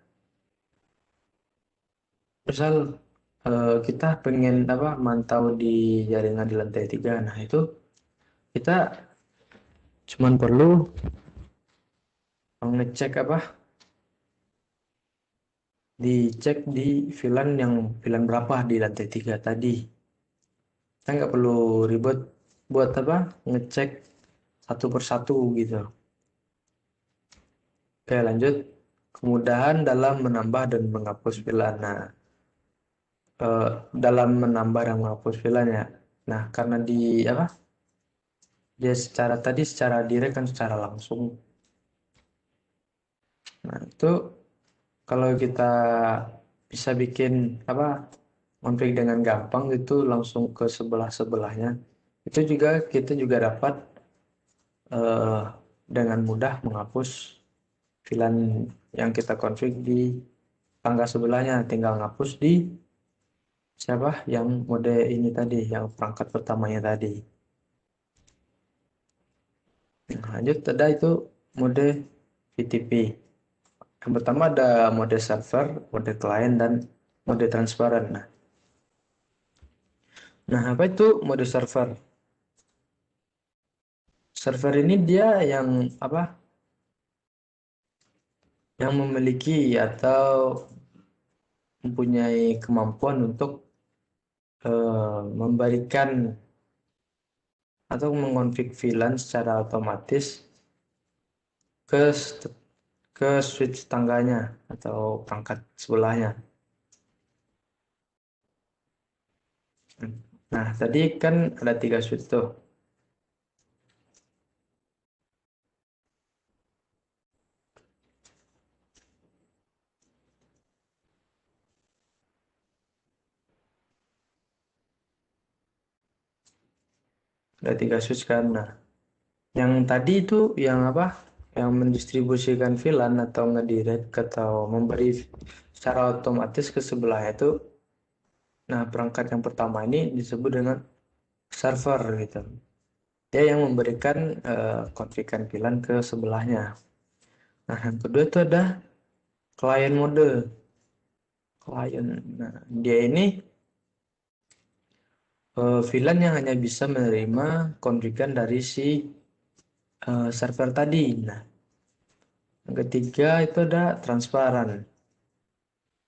C: misal kita pengen mantau di jaringan di lantai 3. Nah, itu kita cuman perlu ngecek dicek di VLAN berapa di lantai 3 tadi. Kita nggak perlu ribet buat ngecek satu persatu gitu. Oke, lanjut. Kemudahan dalam menambah dan menghapus VLAN. Nah, dalam menambah dan menghapus VLAN ya. Nah, karena dia secara direct kan, secara langsung. Nah, itu kalau kita bisa bikin konfig dengan gampang itu langsung ke sebelah-sebelahnya. Itu juga kita juga dapat eh, dengan mudah menghapus VLAN yang kita konfig di tangga sebelahnya. Tinggal ngapus di yang mode ini tadi, yang perangkat pertamanya tadi. Nah, lanjut, ada itu mode VTP. Yang pertama ada mode server, mode client, dan mode transparan. Nah, apa itu mode server? Server ini dia yang yang memiliki atau mempunyai kemampuan untuk memberikan atau mengonfig VLAN secara otomatis ke switch tangganya atau perangkat sebelahnya. Nah, tadi kan ada 3 switch tuh. Ada 3 switch kan. Nah, yang tadi itu yang yang mendistribusikan VLAN atau ngedirect atau memberi secara otomatis ke sebelahnya itu. Nah, perangkat yang pertama ini disebut dengan server gitu. Dia yang memberikan konfigan VLAN ke sebelahnya. Nah, yang kedua itu ada client mode. Client. Nah, dia ini VLAN yang hanya bisa menerima konfigan dari si server tadi. Nah, yang ketiga itu ada transparan.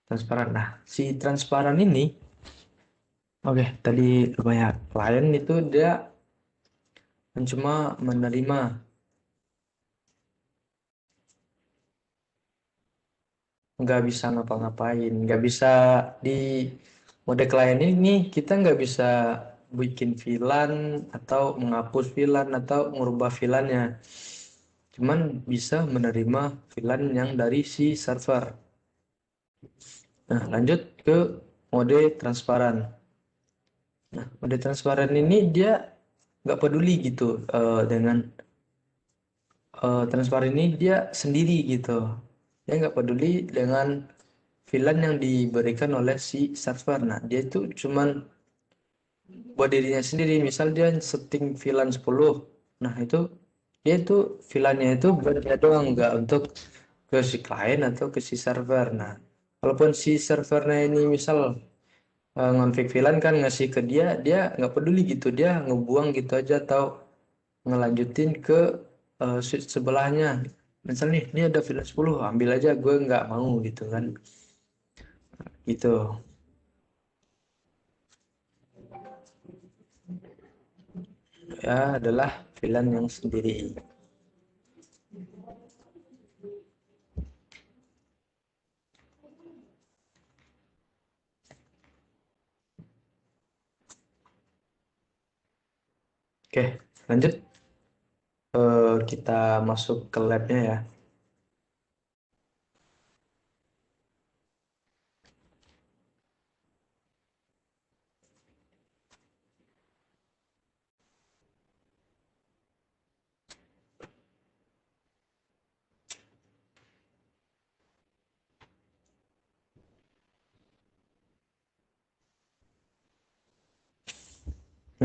C: Transparan. Nah, si transparan ini, oke, tadi banyak. Client itu dia cuma menerima, nggak bisa ngapa-ngapain, nggak bisa di mode client ini kita nggak bisa bikin VLAN atau menghapus VLAN atau merubah VLAN-nya. Cuman bisa menerima VLAN yang dari si server. Nah, lanjut ke mode transparan. Nah, mode transparan ini dia nggak peduli gitu dengan transparan ini dia sendiri gitu. Dia nggak peduli dengan VLAN yang diberikan oleh si server. Nah, dia itu cuman buat dirinya sendiri. Misal dia setting VLAN 10. Nah, itu dia itu VLAN-nya itu buat dia doang, nggak untuk ke si klien atau ke si server. Nah, walaupun si servernya ini misal ngonfig VLAN kan ngasih ke dia, dia nggak peduli gitu, dia ngebuang gitu aja atau ngelanjutin ke switch sebelahnya. Misal nih, ini ada VLAN 10, ambil aja, gue nggak mau gitu kan. Gitu. Ya, adalah VLAN yang sendiri. Oke, lanjut. Kita masuk ke labnya ya.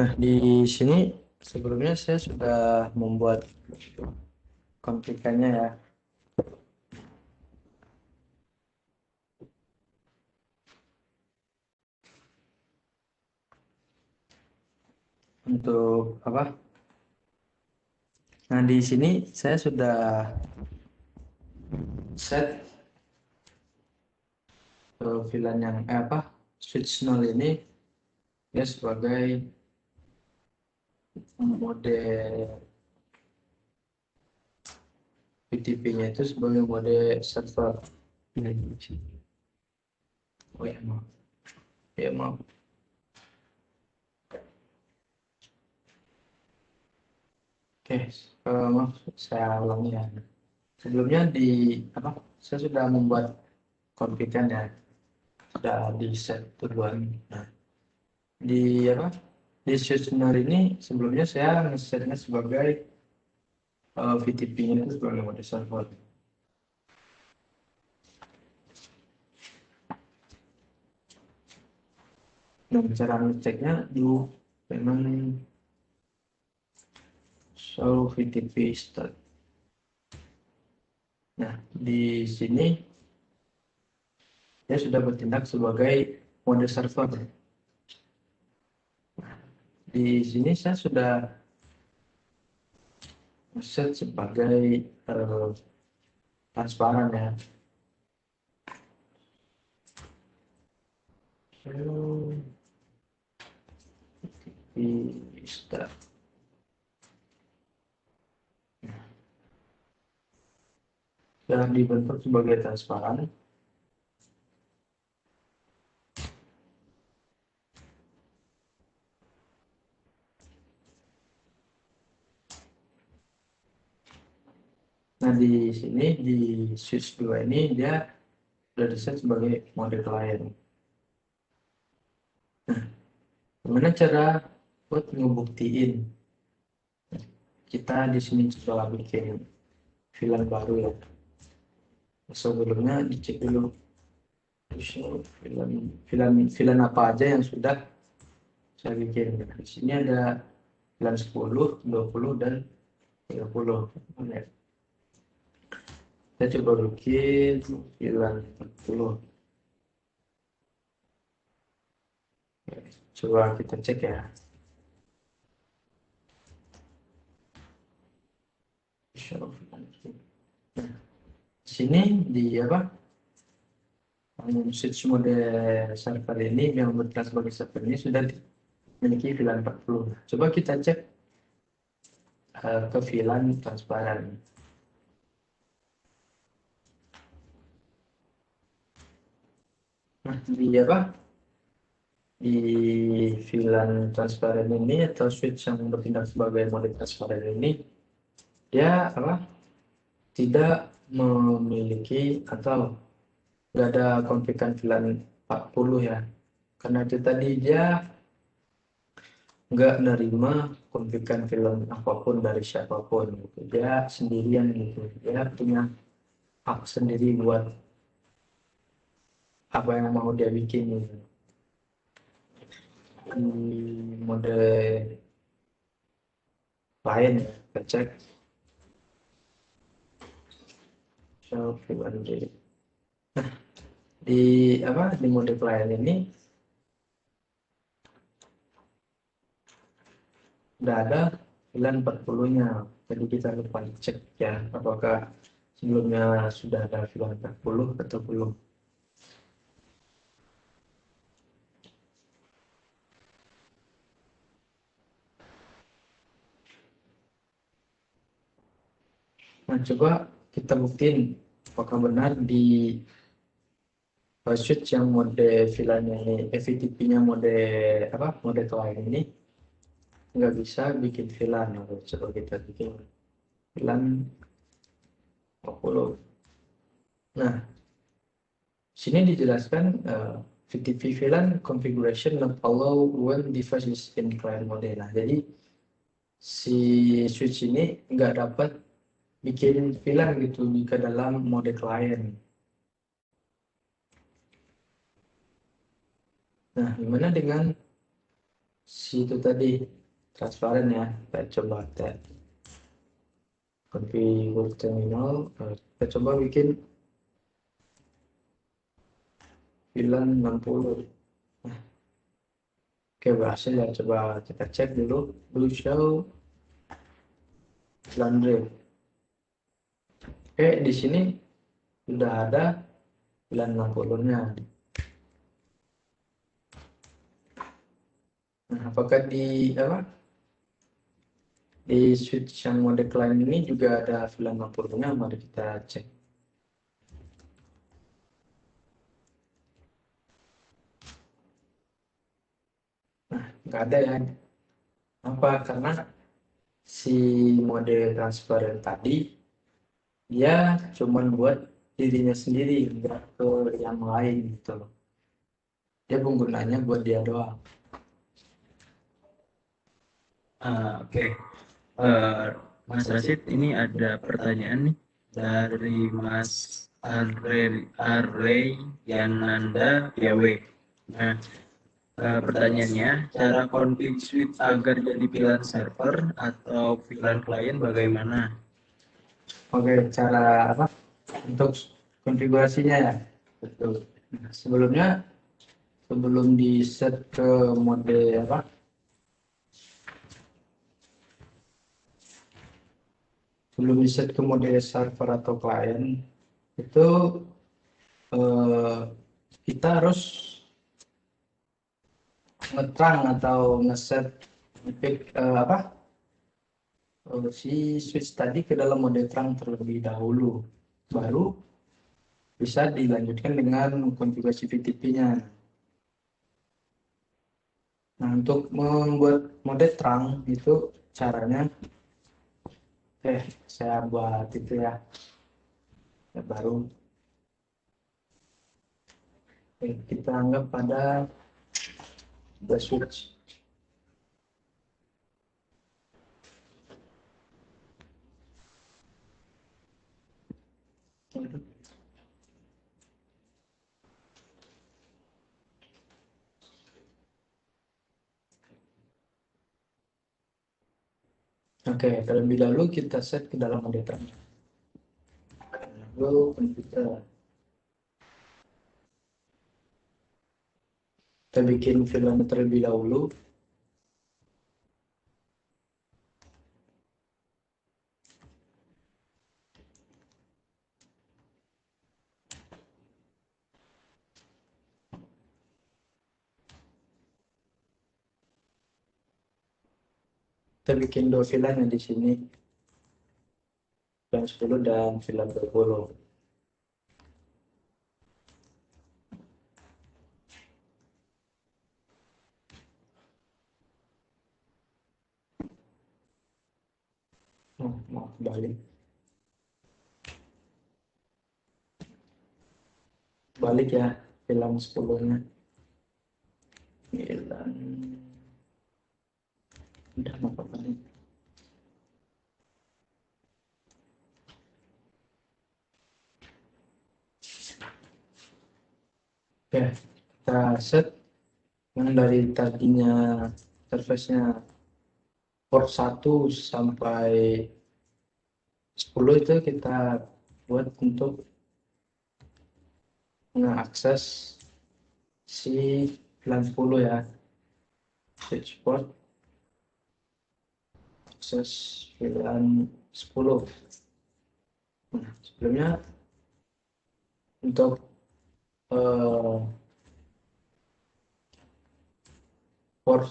C: Nah, di sini sebelumnya saya sudah membuat konfigurasinya ya. Untuk apa? Nah, di sini saya sudah set VLAN yang switch 0 ini ya sebagai mode VTP-nya itu sebagai mode server. Oh ya maaf. Ya maaf. Oke, maaf saya ulangi ya. Sebelumnya saya sudah membuat config-nya ya. Sudah di set duluan. Nah, di switch ini sebelumnya saya nge-setnya sebagai VTP-nya itu sebagai mode server. Dan cara ngeceknya dulu memang show VTP start. Nah, di sini dia sudah bertindak sebagai mode server. Di sini saya sudah set sebagai transparan ya. VTP start. Sudah dibentuk sebagai transparan. Nah, di sini di switch 2 ini dia sudah diset sebagai mode client. Nah, gimana cara buat ngebuktiin? Kita di sini coba bikin VLAN baru ya. Sebelumnya dicek dulu VLAN apa aja yang sudah saya bikin. Di sini ada VLAN 10, 20 dan 30. Ya. Kita coba bikin VLAN 40. Coba kita cek ya. Nah, sini di switch mode server ini yang berkelas sebagai server ini sudah memiliki VLAN 40. Coba kita cek ke VLAN transparan. Nah, di VLAN transparan ini atau switch yang bertindak sebagai mode transparan ini dia tidak memiliki atau nggak ada konfigan VLAN 40 ya, karena itu tadi dia nggak nerima konfigan VLAN apapun dari siapapun gitu. Dia sendirian gitu, dia punya hak sendiri buat apa yang mau dia bikin gitu. Mode lain ya, kita cek di mode client ini udah ada VLAN 40-nya. Jadi kita lupa cek ya apakah sebelumnya sudah ada VLAN 40 atau belum. Nah, coba kita buktiin apakah benar di switch yang mode VLAN-nya ini, VTP-nya mode client ini nggak bisa bikin VLAN. Coba kita bikin VLAN 40. Nah, sini dijelaskan VTP VLAN configuration not allow when device is in client mode. Nah, jadi si switch ini nggak dapat bikin VLAN gitu jika dalam mode client. Nah, gimana dengan si itu tadi transparan ya. Kita coba tab configure terminal. Kita coba bikin VLAN 60. Oke, berhasil ya. Coba kita cek dulu. Do show VLAN drive. Oke, di sini sudah ada VLAN 60-nya. Nah, apakah di switch yang mode client ini juga ada VLAN 60-nya? Mari kita cek. Nah, nggak ada ya. Apa? Karena si mode transparan tadi dia cuman buat dirinya sendiri, nggak ke yang lain gitu loh. Dia penggunanya buat dia doang.
A: Oke. Mas Rashid, ini ada pertanyaan nih dari Mas Arley Yananda Yawe. Nah, pertanyaannya, cara config switch agar jadi VLAN server atau VLAN client bagaimana?
C: Oke, cara apa? Untuk konfigurasinya ya. Betul. Nah, sebelum di set ke mode apa? Sebelum di set ke mode server atau client itu kita harus ngetrang atau ngeset si switch tadi ke dalam mode terang terlebih dahulu, baru bisa dilanjutkan dengan konfigurasi VTP-nya. Nah, untuk membuat mode terang itu caranya, saya buat itu ya, baru kita anggap pada the switch. Oke, terlebih dahulu kita set ke dalam mode terang. Lalu kita bikin VLAN terlebih dahulu. Kita bikin dua VLAN yang di sini, VLAN 10 dan VLAN 20. Mau balik ya VLAN 10-nya. VLAN udah apa balik. Oke, kita set yang dari tadinya interface-nya port 1 sampai 10 itu kita buat untuk mengakses si VLAN 10 ya, switch port akses VLAN 10. Nah, sebelumnya untuk port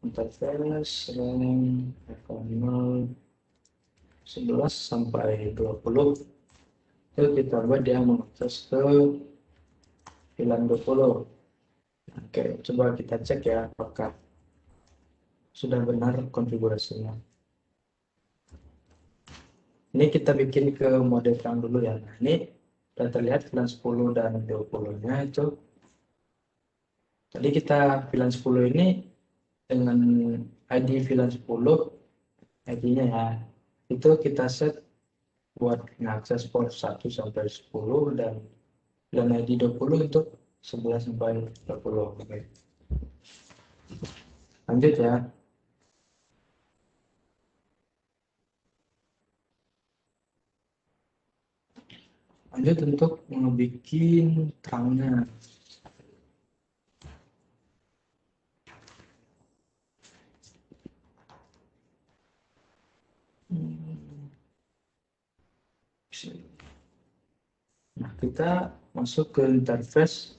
C: interface RAM 11 sampai 20 itu kita buat dia mengakses ke VLAN 20. Oke, coba kita cek ya apakah sudah benar konfigurasinya. Ini kita bikin ke mode terang dulu ya. Nah, ini sudah terlihat VLAN 10 dan 20-nya itu. Tadi kita VLAN 10 ini dengan ID VLAN 10, ID-nya ya, itu kita set buat mengakses port 1 sampai 10 dan ID 20 untuk 11 sampai 20. Oke. Lanjut ya. Lanjut untuk ngebikin terangnya. Nah, kita masuk ke interface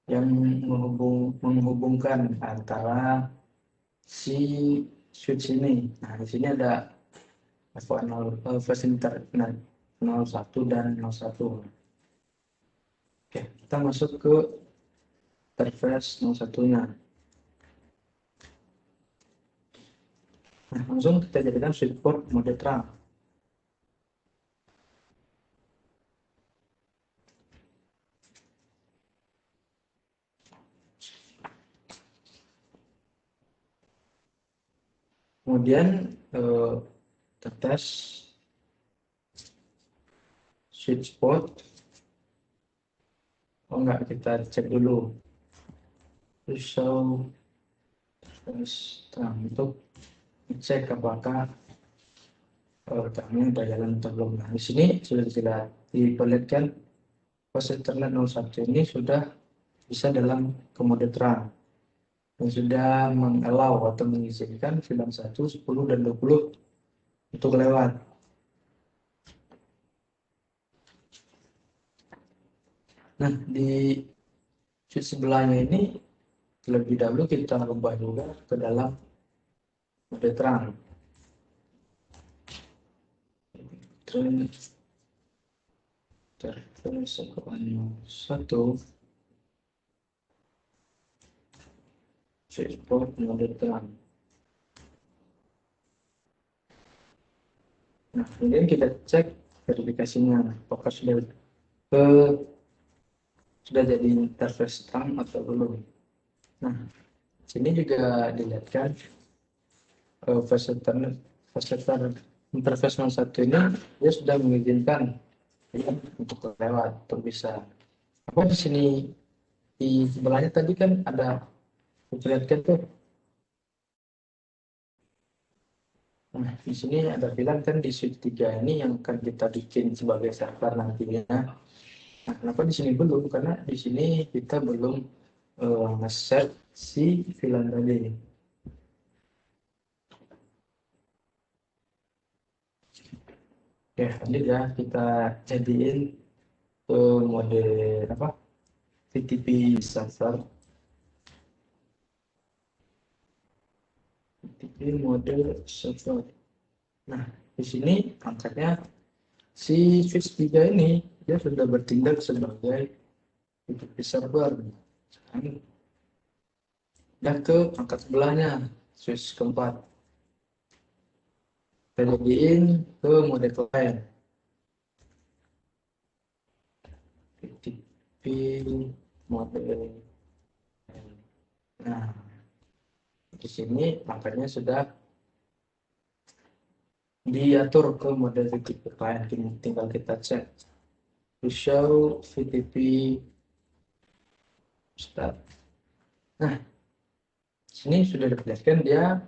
C: yang menghubungkan antara si switch ini. Nah, di sini ada F0, versi internet 01 dan 01. Oke, kita masuk ke interface 01-nya. Nah, langsung kita jadikan switch port mode terang. Kemudian tetes switch port. Oh enggak, kita cek dulu. Show terang untuk cek apakah terangnya udah jalan atau belum. Nah, di sini sudah diperlihatkan pos Ethernet 01 ini sudah bisa dalam ke mode terang dan sudah mengallow atau mengizinkan VLAN 1, 10, dan 20 untuk lewat. Nah, di switch sebelahnya ini terlebih dahulu kita ubah juga ke dalam mode terang. Terus satu switch port mode terang. Nah, kemudian kita cek verifikasinya apakah sudah jadi interface terang atau belum. Nah, sini juga dilihatkan interface 01 ini dia sudah mengizinkan ya, untuk lewat untuk bisa. Apa di sini di sebelahnya tadi kan ada diperlihatkan tuh. Nah, di sini ada bilang kan di switch 3 ini yang akan kita bikin sebagai server nantinya. Nah, kenapa di sini belum? Karena di sini kita belum nge-set si VLAN tadi. Oke, lanjut ya, kita jadiin mode apa? VTP server. VTP mode server. Nah, di sini angkatnya si switch 3 ini dia sudah bertindak sebagai VTP server. Sekarang udah ke angkat sebelahnya, switch keempat. Kita jadiin ke mode client. VTP mode. Nah, di sini angkatnya sudah diatur ke mode VTP client. Tinggal kita cek to show VTP start. Nah, sini sudah diperlihatkan dia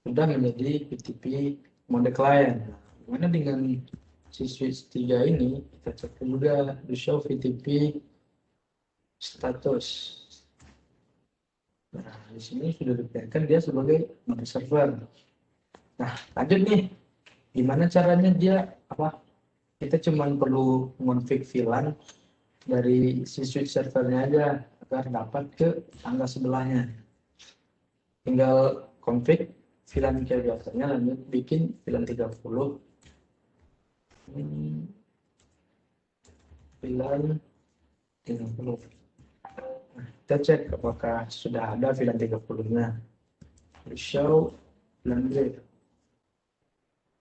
C: sudah menjadi VTP mode client. Mana dengan si switch 3 ini kita cek juga to show VTP status. Nah, di sini sudah diperlihatkan dia sebagai mode server. Nah, lanjut nih, gimana caranya dia kita cuma perlu config VLAN dari si switch servernya aja agar dapat ke tangga sebelahnya. Tinggal config VLAN kayak biasanya, lanjut bikin VLAN 30. VLAN 30. Nah, kita cek apakah sudah ada VLAN 30-nya. Show VLAN grid.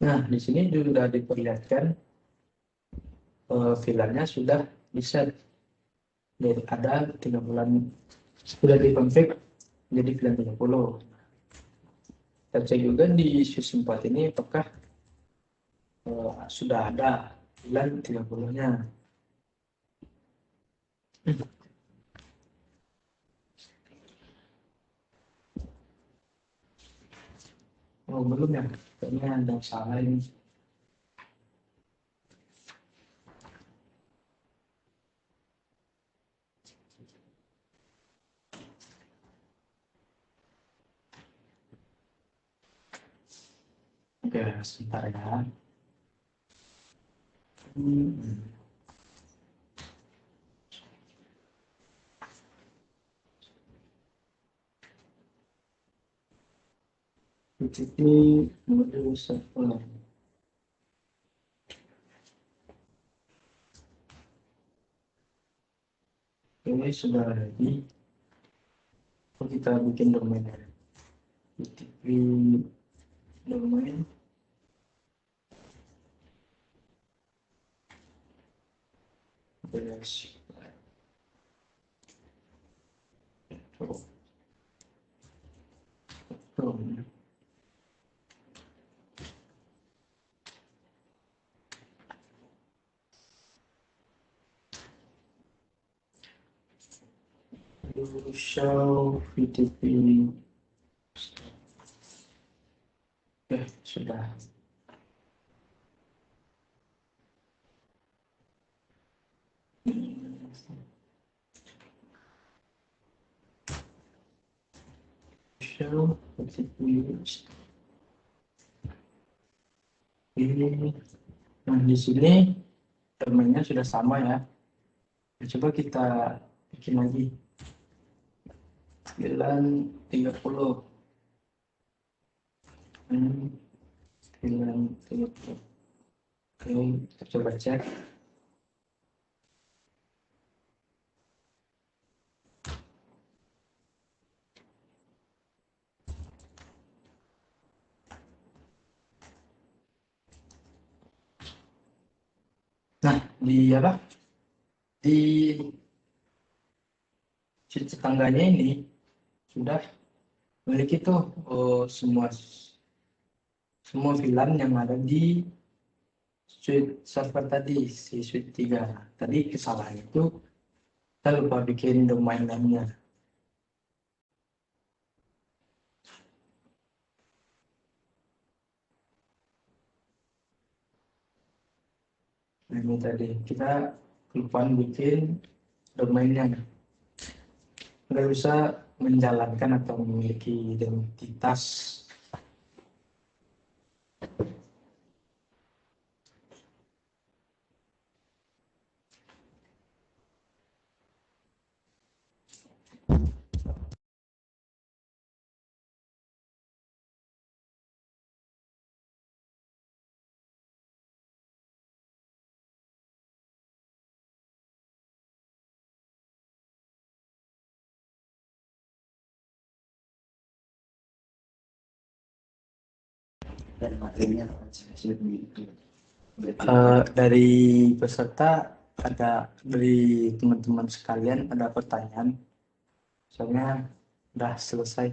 C: Nah, di sini sudah diperlihatkan VLAN-nya sudah di-set. Jadi ada 30 sudah dikonfig jadi VLAN 30. Kita cek juga di switch 4 ini apakah sudah ada VLAN 30-nya. Oh, belum ya? Kayaknya ada yang salah ini. Oke, sebentar ya. PGP modul server. Ini sudah ready. Kita bikin domainnya. PGP domain. Beres. Show PGP. Oke, sudah. Show PGP. Ini, nah di sini domainnya sudah sama ya. Coba kita bikin lagi 930. 930. Oke, kita coba cek. Nah, di apa? Di sheet tetangganya ini sudah memiliki tuh semua VLAN yang ada di suite server tadi, si suite 3. Tadi kesalahan itu kita lupa bikin domain namenya. Nah, ini tadi kita kelupaan bikin domainnya. Nggak bisa menjalankan atau memiliki identitas.
A: Dan materinya
C: Dari peserta dari teman-teman sekalian ada pertanyaan, soalnya udah selesai.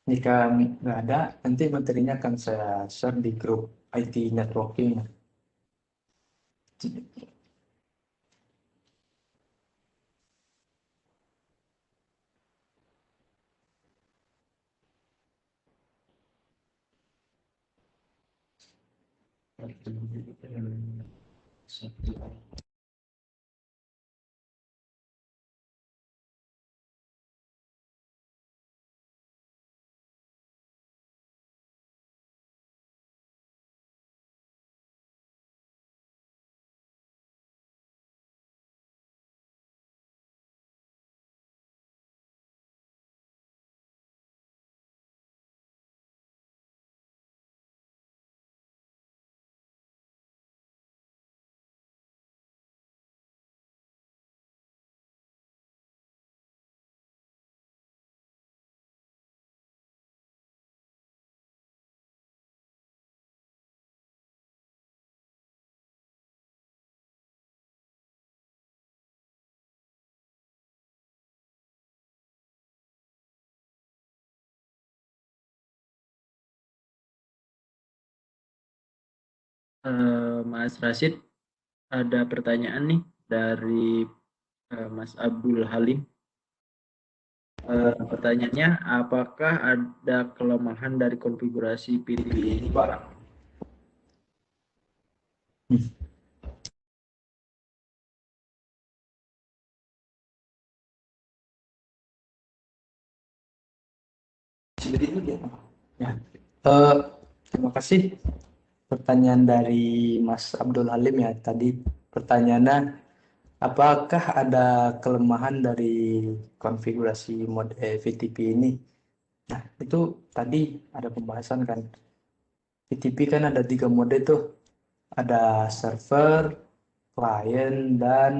C: Jika nggak ada, nanti materinya akan saya share di grup IT networking.
A: Mas Rashid, ada pertanyaan nih dari Mas Abdul Halim. Pertanyaannya, apakah ada kelemahan dari konfigurasi PTP ini, Pak?
C: Ya. Terima kasih pertanyaan dari Mas Abdul Halim ya tadi. Pertanyaannya, apakah ada kelemahan dari konfigurasi mode VTP ini? Nah, itu tadi ada pembahasan kan. VTP kan ada 3 mode tuh. Ada server, client, dan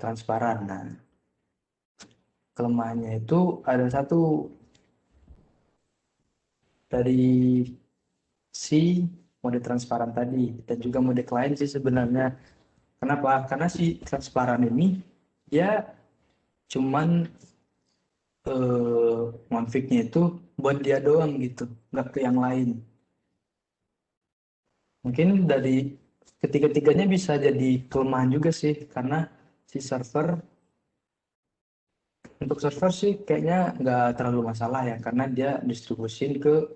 C: transparan. Nah, kelemahannya itu ada satu dari si mode transparan tadi dan juga mode client sih sebenarnya. Kenapa? Karena si transparan ini dia cuman config-nya itu buat dia doang gitu, nggak ke yang lain. Mungkin dari ketiga-tiganya bisa jadi kelemahan juga sih, karena si server, untuk server sih kayaknya nggak terlalu masalah ya, karena dia distribusin ke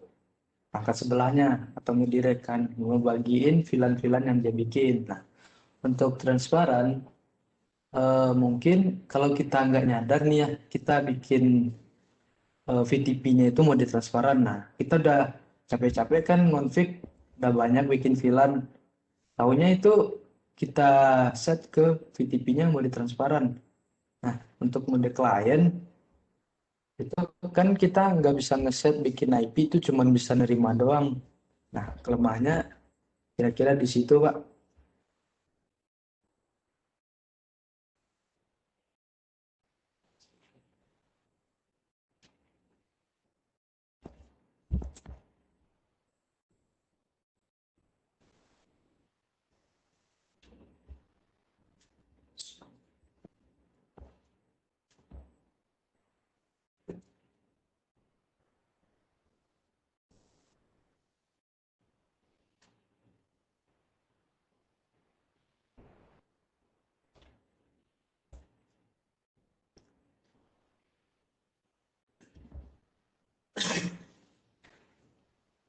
C: perangkat sebelahnya atau ngedirect kan, ngebagiin VLAN-VLAN yang dia bikin. Nah, untuk transparan, mungkin kalau kita nggak nyadar nih ya, kita bikin VTP-nya itu mode transparan. Nah, kita udah capek-capek kan ngonfig, udah banyak bikin VLAN. Tahunya itu kita set ke VTP-nya mode transparan. Nah, untuk mode klien, itu kan kita nggak bisa ngeset bikin IP, itu cuma bisa nerima doang. Nah, kelemahannya kira-kira di situ, Pak.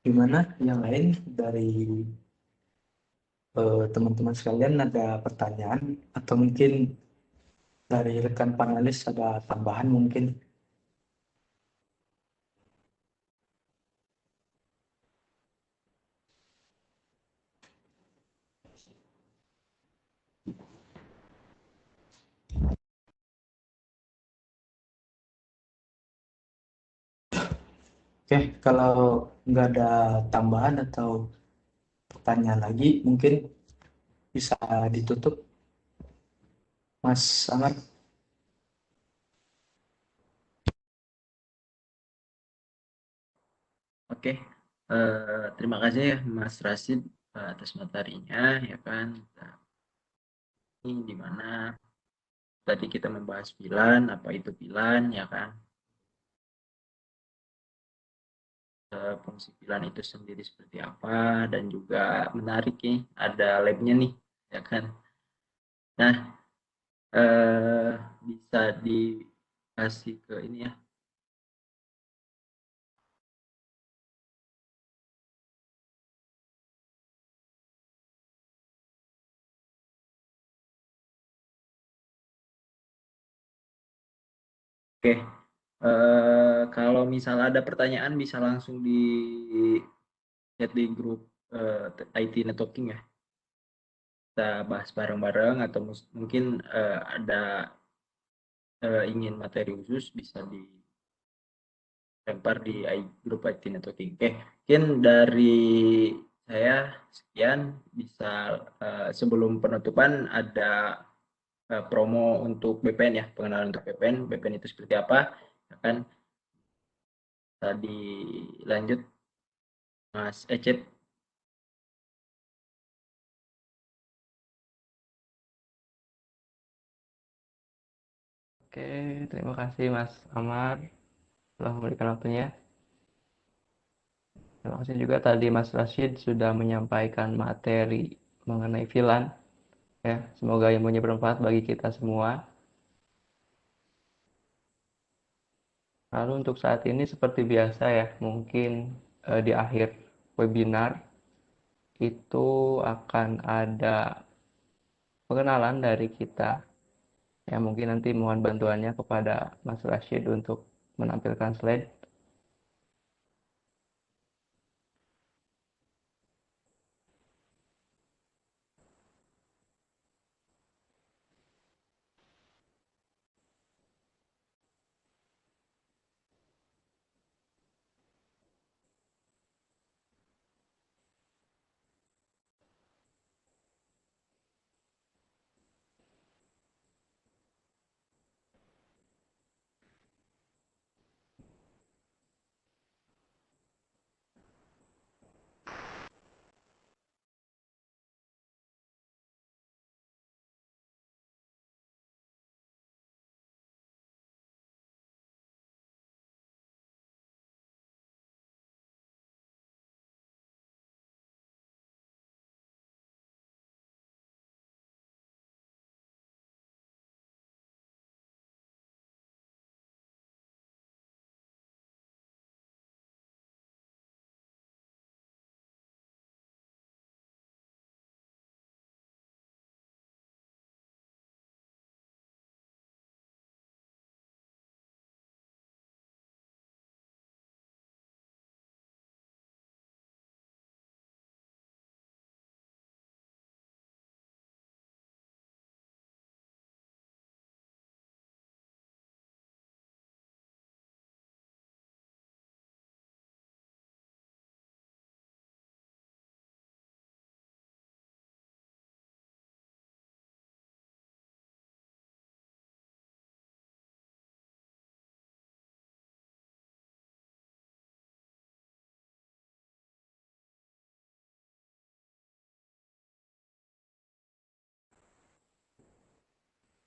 C: Gimana yang lain dari teman-teman sekalian ada pertanyaan atau mungkin dari rekan panelis ada tambahan mungkin? Oke, kalau nggak ada tambahan atau pertanyaan lagi, mungkin bisa ditutup, Mas Amar.
A: Oke, terima kasih ya Mas Rasid atas materinya, ya kan. Nah, ini di mana tadi kita membahas VLAN, apa itu VLAN, ya kan. Fungsi VLAN itu sendiri seperti apa, dan juga menarik nih, ada labnya nih, ya kan. Nah, bisa dikasih ke ini ya. Oke, kalau misal ada pertanyaan bisa langsung di chat di grup IT networking ya. Kita bahas bareng-bareng, atau mungkin ada ingin materi khusus bisa dilempar di grup IT networking. Oke, mungkin dari saya sekian. Bisa sebelum penutupan ada promo untuk BPN ya, pengenalan untuk BPN. BPN itu seperti apa? Ya kan tadi lanjut Mas Ecep.
D: Oke, terima kasih Mas Amar telah memberikan waktunya. Terima kasih juga tadi Mas Rashid sudah menyampaikan materi mengenai VLAN. Ya, semoga ilmunya bermanfaat bagi kita semua. Lalu untuk saat ini seperti biasa ya, mungkin di akhir webinar itu akan ada pengenalan dari kita. Ya, mungkin nanti mohon bantuannya kepada Mas Rashid untuk menampilkan slide.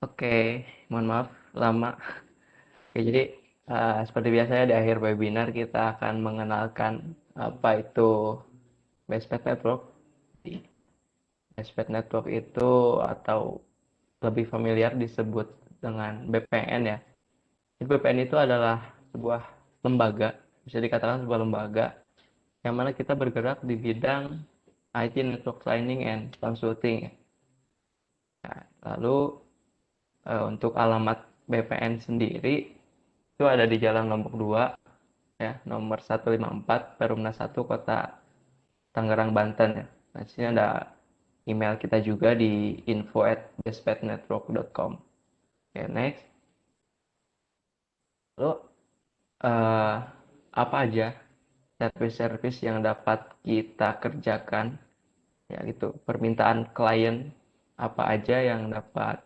D: Oke, mohon maaf lama. Oke, jadi seperti biasanya di akhir webinar kita akan mengenalkan apa itu Bestpac Network. Bestpac Network itu atau lebih familiar disebut dengan BPN ya. Jadi BPN itu adalah sebuah lembaga, bisa dikatakan sebuah lembaga yang mana kita bergerak di bidang IT Network Planning and Consulting. Nah, lalu untuk alamat BPN sendiri itu ada di Jalan Lombok 2 ya, nomor 154 Perumna 1 Kota Tangerang, Banten ya. Nah, di sini ada email kita juga di info@bestpacnetwork.com. Oke, next. Lalu eh, apa aja service-service yang dapat kita kerjakan ya gitu. Permintaan klien apa aja yang dapat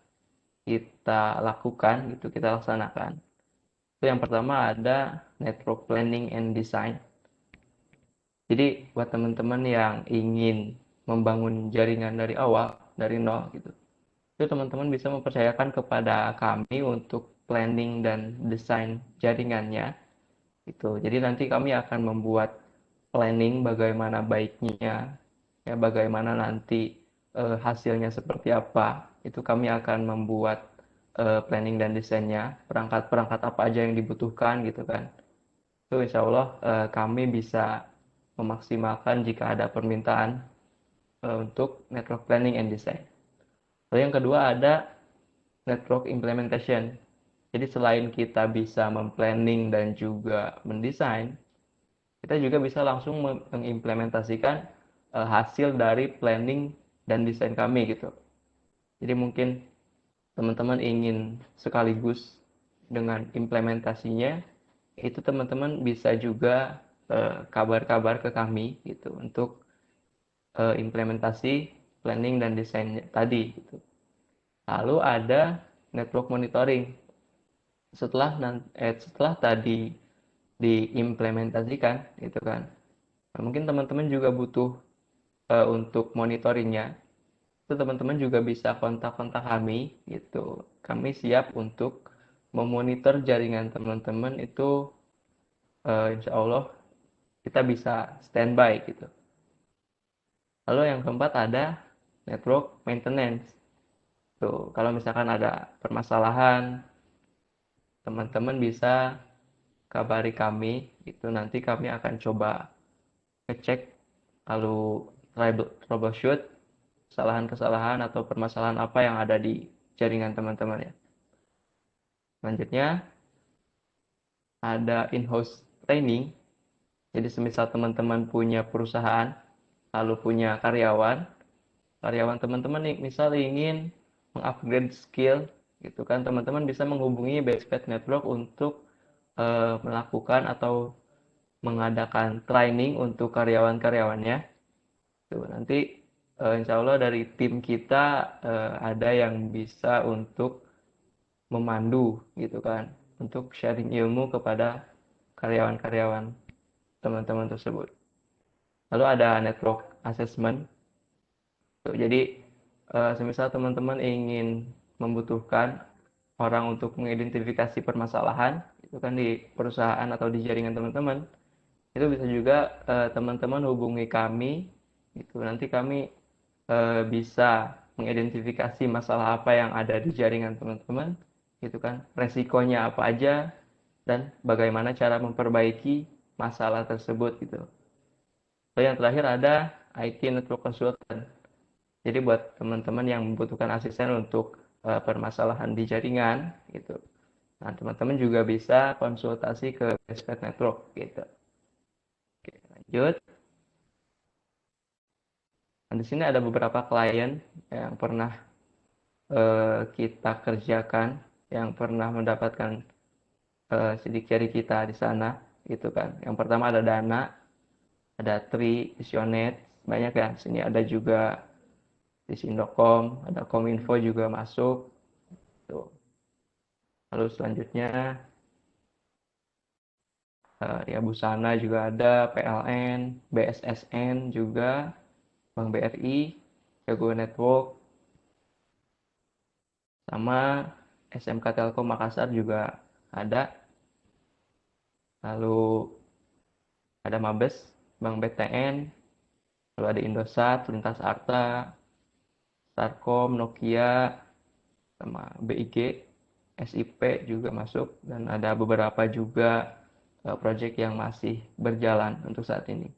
D: kita lakukan gitu, kita laksanakan. Itu yang pertama ada network planning and design. Jadi buat teman-teman yang ingin membangun jaringan dari awal, dari nol gitu, itu teman-teman bisa mempercayakan kepada kami untuk planning dan desain jaringannya. Gitu. Jadi nanti kami akan membuat planning bagaimana baiknya, ya bagaimana nanti hasilnya seperti apa. Itu kami akan membuat planning dan desainnya, perangkat-perangkat apa aja yang dibutuhkan gitu kan. Itu insya Allah kami bisa memaksimalkan jika ada permintaan untuk network planning and design. Lalu yang kedua ada network implementation. Jadi selain kita bisa memplanning dan juga mendesain, kita juga bisa langsung mengimplementasikan hasil dari planning dan desain kami gitu. Jadi mungkin teman-teman ingin sekaligus dengan implementasinya, itu teman-teman bisa juga kabar-kabar ke kami gitu untuk implementasi planning dan desain tadi gitu. Lalu ada network monitoring. Setelah tadi diimplementasikan gitu kan. Nah, mungkin teman-teman juga butuh untuk monitoringnya. Itu teman-teman juga bisa kontak-kontak kami gitu. Kami siap untuk memonitor jaringan teman-teman itu insya Allah kita bisa standby gitu. Lalu yang keempat ada network maintenance. Tuh, kalau misalkan ada permasalahan, teman-teman bisa kabari kami, itu nanti kami akan coba ngecek lalu troubleshoot kesalahan-kesalahan atau permasalahan apa yang ada di jaringan teman-teman ya. Selanjutnya ada in-house training. Jadi semisal teman-teman punya perusahaan, lalu punya karyawan teman-teman misal ingin mengupgrade skill, gitu kan, teman-teman bisa menghubungi Bestpad Network untuk melakukan atau mengadakan training untuk karyawan-karyawannya. Tuh, nanti insya Allah dari tim kita ada yang bisa untuk memandu, gitu kan, untuk sharing ilmu kepada karyawan-karyawan teman-teman tersebut. Lalu ada network assessment. Tuh, jadi semisal teman-teman ingin membutuhkan orang untuk mengidentifikasi permasalahan itu kan di perusahaan atau di jaringan teman-teman, itu bisa juga teman-teman hubungi kami, itu nanti kami bisa mengidentifikasi masalah apa yang ada di jaringan teman-teman, gitu kan, resikonya apa aja, dan bagaimana cara memperbaiki masalah tersebut gitu. Lalu yang terakhir ada IT Network Consultant. Jadi buat teman-teman yang membutuhkan asisten untuk permasalahan di jaringan gitu. Nah, teman-teman juga bisa konsultasi ke Bestpad Network gitu. Oke, lanjut. Nah, di sini ada beberapa klien yang pernah kita kerjakan, yang pernah mendapatkan sidik jari kita di sana gitu kan. Yang pertama ada Dana, ada Tri, Visionet, banyak ya. Sini ada juga di Sindokom, ada Kominfo juga masuk. Tuh. Lalu selanjutnya ya Busana juga ada, PLN, BSSN juga, Bank BRI, Jago Network, sama SMK Telkom Makassar juga ada. Lalu ada Mabes, Bank BTN, lalu ada Indosat, Lintas Arta, Starkom, Nokia, sama BIG, SIP juga masuk, dan ada beberapa juga proyek yang masih berjalan untuk saat ini.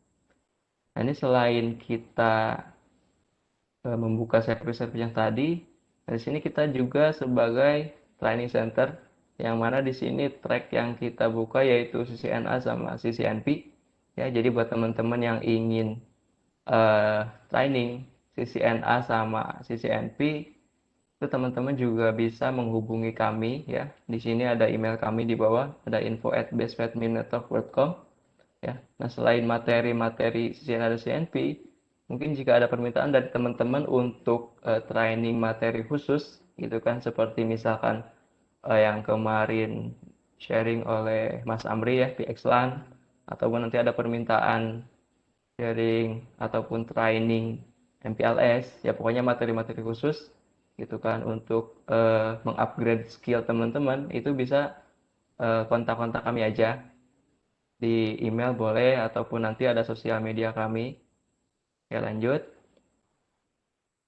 D: Nah, ini selain kita membuka servis-servis yang tadi, di sini kita juga sebagai training center, yang mana di sini track yang kita buka yaitu CCNA sama CCNP. Ya, jadi buat teman-teman yang ingin training CCNA sama CCNP, itu teman-teman juga bisa menghubungi kami ya. Di sini ada email kami di bawah, ada info@bestpadminnetwork.com ya. Nah, selain materi-materi CCNA dan CNP, mungkin jika ada permintaan dari teman-teman untuk training materi khusus gitu kan, seperti misalkan yang kemarin sharing oleh Mas Amri ya, PXLAN, ataupun nanti ada permintaan sharing ataupun training MPLS, ya pokoknya materi-materi khusus gitu kan untuk mengupgrade skill teman-teman, itu bisa kontak-kontak kami aja di email boleh, ataupun nanti ada sosial media kami. Ya, lanjut.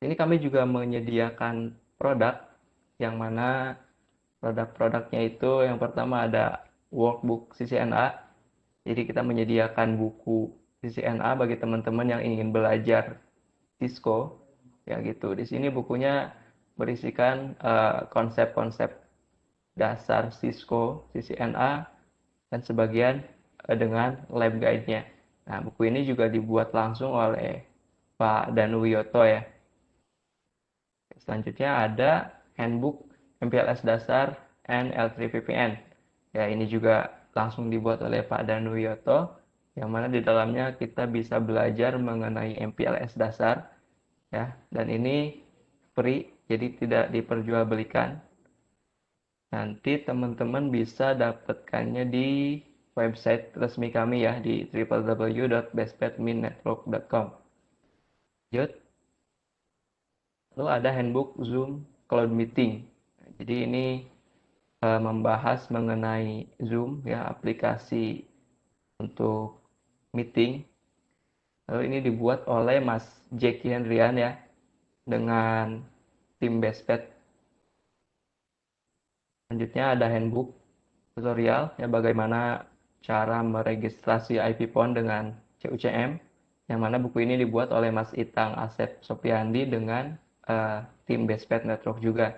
D: Ini kami juga menyediakan produk, yang mana produk-produknya itu yang pertama ada workbook CCNA. Jadi kita menyediakan buku CCNA bagi teman-teman yang ingin belajar Cisco, ya gitu. Di sini bukunya berisikan konsep-konsep dasar Cisco, CCNA, dan sebagian dengan lab guide-nya. Nah, buku ini juga dibuat langsung oleh Pak Danu Wiyoto ya. Selanjutnya ada handbook MPLS dasar and L3 VPN. Ya, ini juga langsung dibuat oleh Pak Danu Wiyoto, yang mana di dalamnya kita bisa belajar mengenai MPLS dasar ya, dan ini free, jadi tidak diperjualbelikan. Nanti teman-teman bisa dapatkannya di website resmi kami ya, di www.bestpadminnetwork.com. Lanjut. Lalu ada handbook Zoom Cloud Meeting. Jadi ini membahas mengenai Zoom ya, aplikasi untuk meeting. Lalu ini dibuat oleh Mas Jackie Hendrian ya, dengan tim Bestpad. Selanjutnya ada handbook tutorial ya, bagaimana cara meregistrasi IP PON dengan CUCM, yang mana buku ini dibuat oleh Mas Itang Asep Sopiandi dengan tim Bestpad Network juga.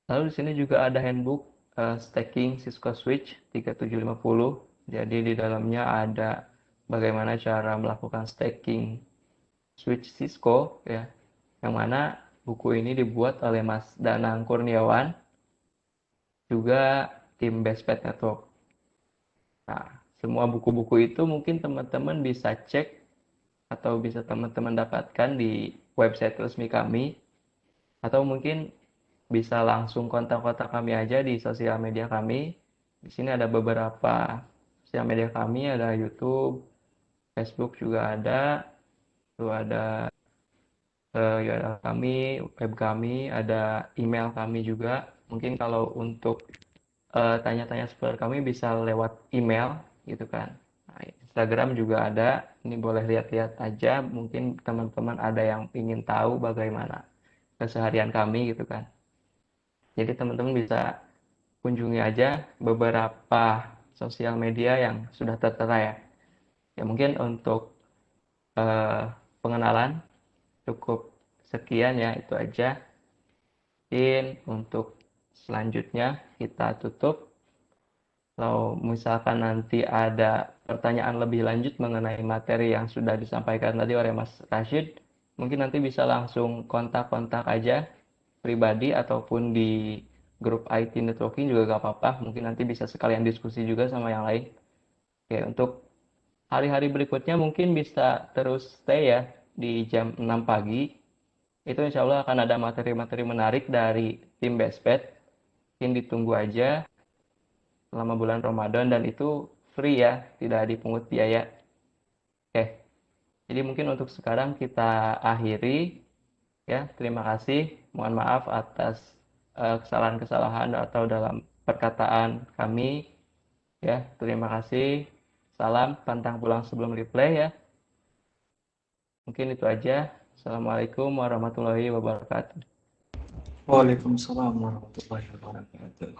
D: Lalu di sini juga ada handbook Stacking Cisco Switch 3750. Jadi di dalamnya ada bagaimana cara melakukan stacking switch Cisco ya. Yang mana buku ini dibuat oleh Mas Danang Kurniawan juga tim Bestpad Network. Nah, semua buku-buku itu mungkin teman-teman bisa cek atau bisa teman-teman dapatkan di website resmi kami, atau mungkin bisa langsung kontak-kontak kami aja di sosial media kami. Di sini ada beberapa sosial media kami, ada YouTube, Facebook juga ada, itu ada URL kami, web kami, ada email kami juga. Mungkin kalau untuk tanya-tanya seputar kami bisa lewat email gitu kan. Nah, Instagram juga ada, ini boleh lihat-lihat aja, mungkin teman-teman ada yang ingin tahu bagaimana keseharian kami gitu kan. Jadi teman-teman bisa kunjungi aja beberapa sosial media yang sudah tertera ya. Ya mungkin untuk pengenalan cukup sekian ya, itu aja. Mungkin untuk selanjutnya kita tutup. Kalau misalkan nanti ada pertanyaan lebih lanjut mengenai materi yang sudah disampaikan tadi oleh Mas Rashid, mungkin nanti bisa langsung kontak-kontak aja pribadi ataupun di grup IT networking juga gak apa-apa. Mungkin nanti bisa sekalian diskusi juga sama yang lain. Oke, untuk hari-hari berikutnya mungkin bisa terus stay ya di jam 6 pagi. Itu insya Allah akan ada materi-materi menarik dari tim Bestpad. Mungkin ditunggu aja selama bulan Ramadan dan itu free ya, tidak dipungut biaya. Oke, jadi mungkin untuk sekarang kita akhiri ya. Terima kasih. Mohon maaf atas kesalahan-kesalahan atau dalam perkataan kami ya. Terima kasih. Salam pantang pulang sebelum replay ya. Mungkin itu aja. Assalamualaikum warahmatullahi wabarakatuh.
C: Waalaikumsalam warahmatullahi wabarakatuh.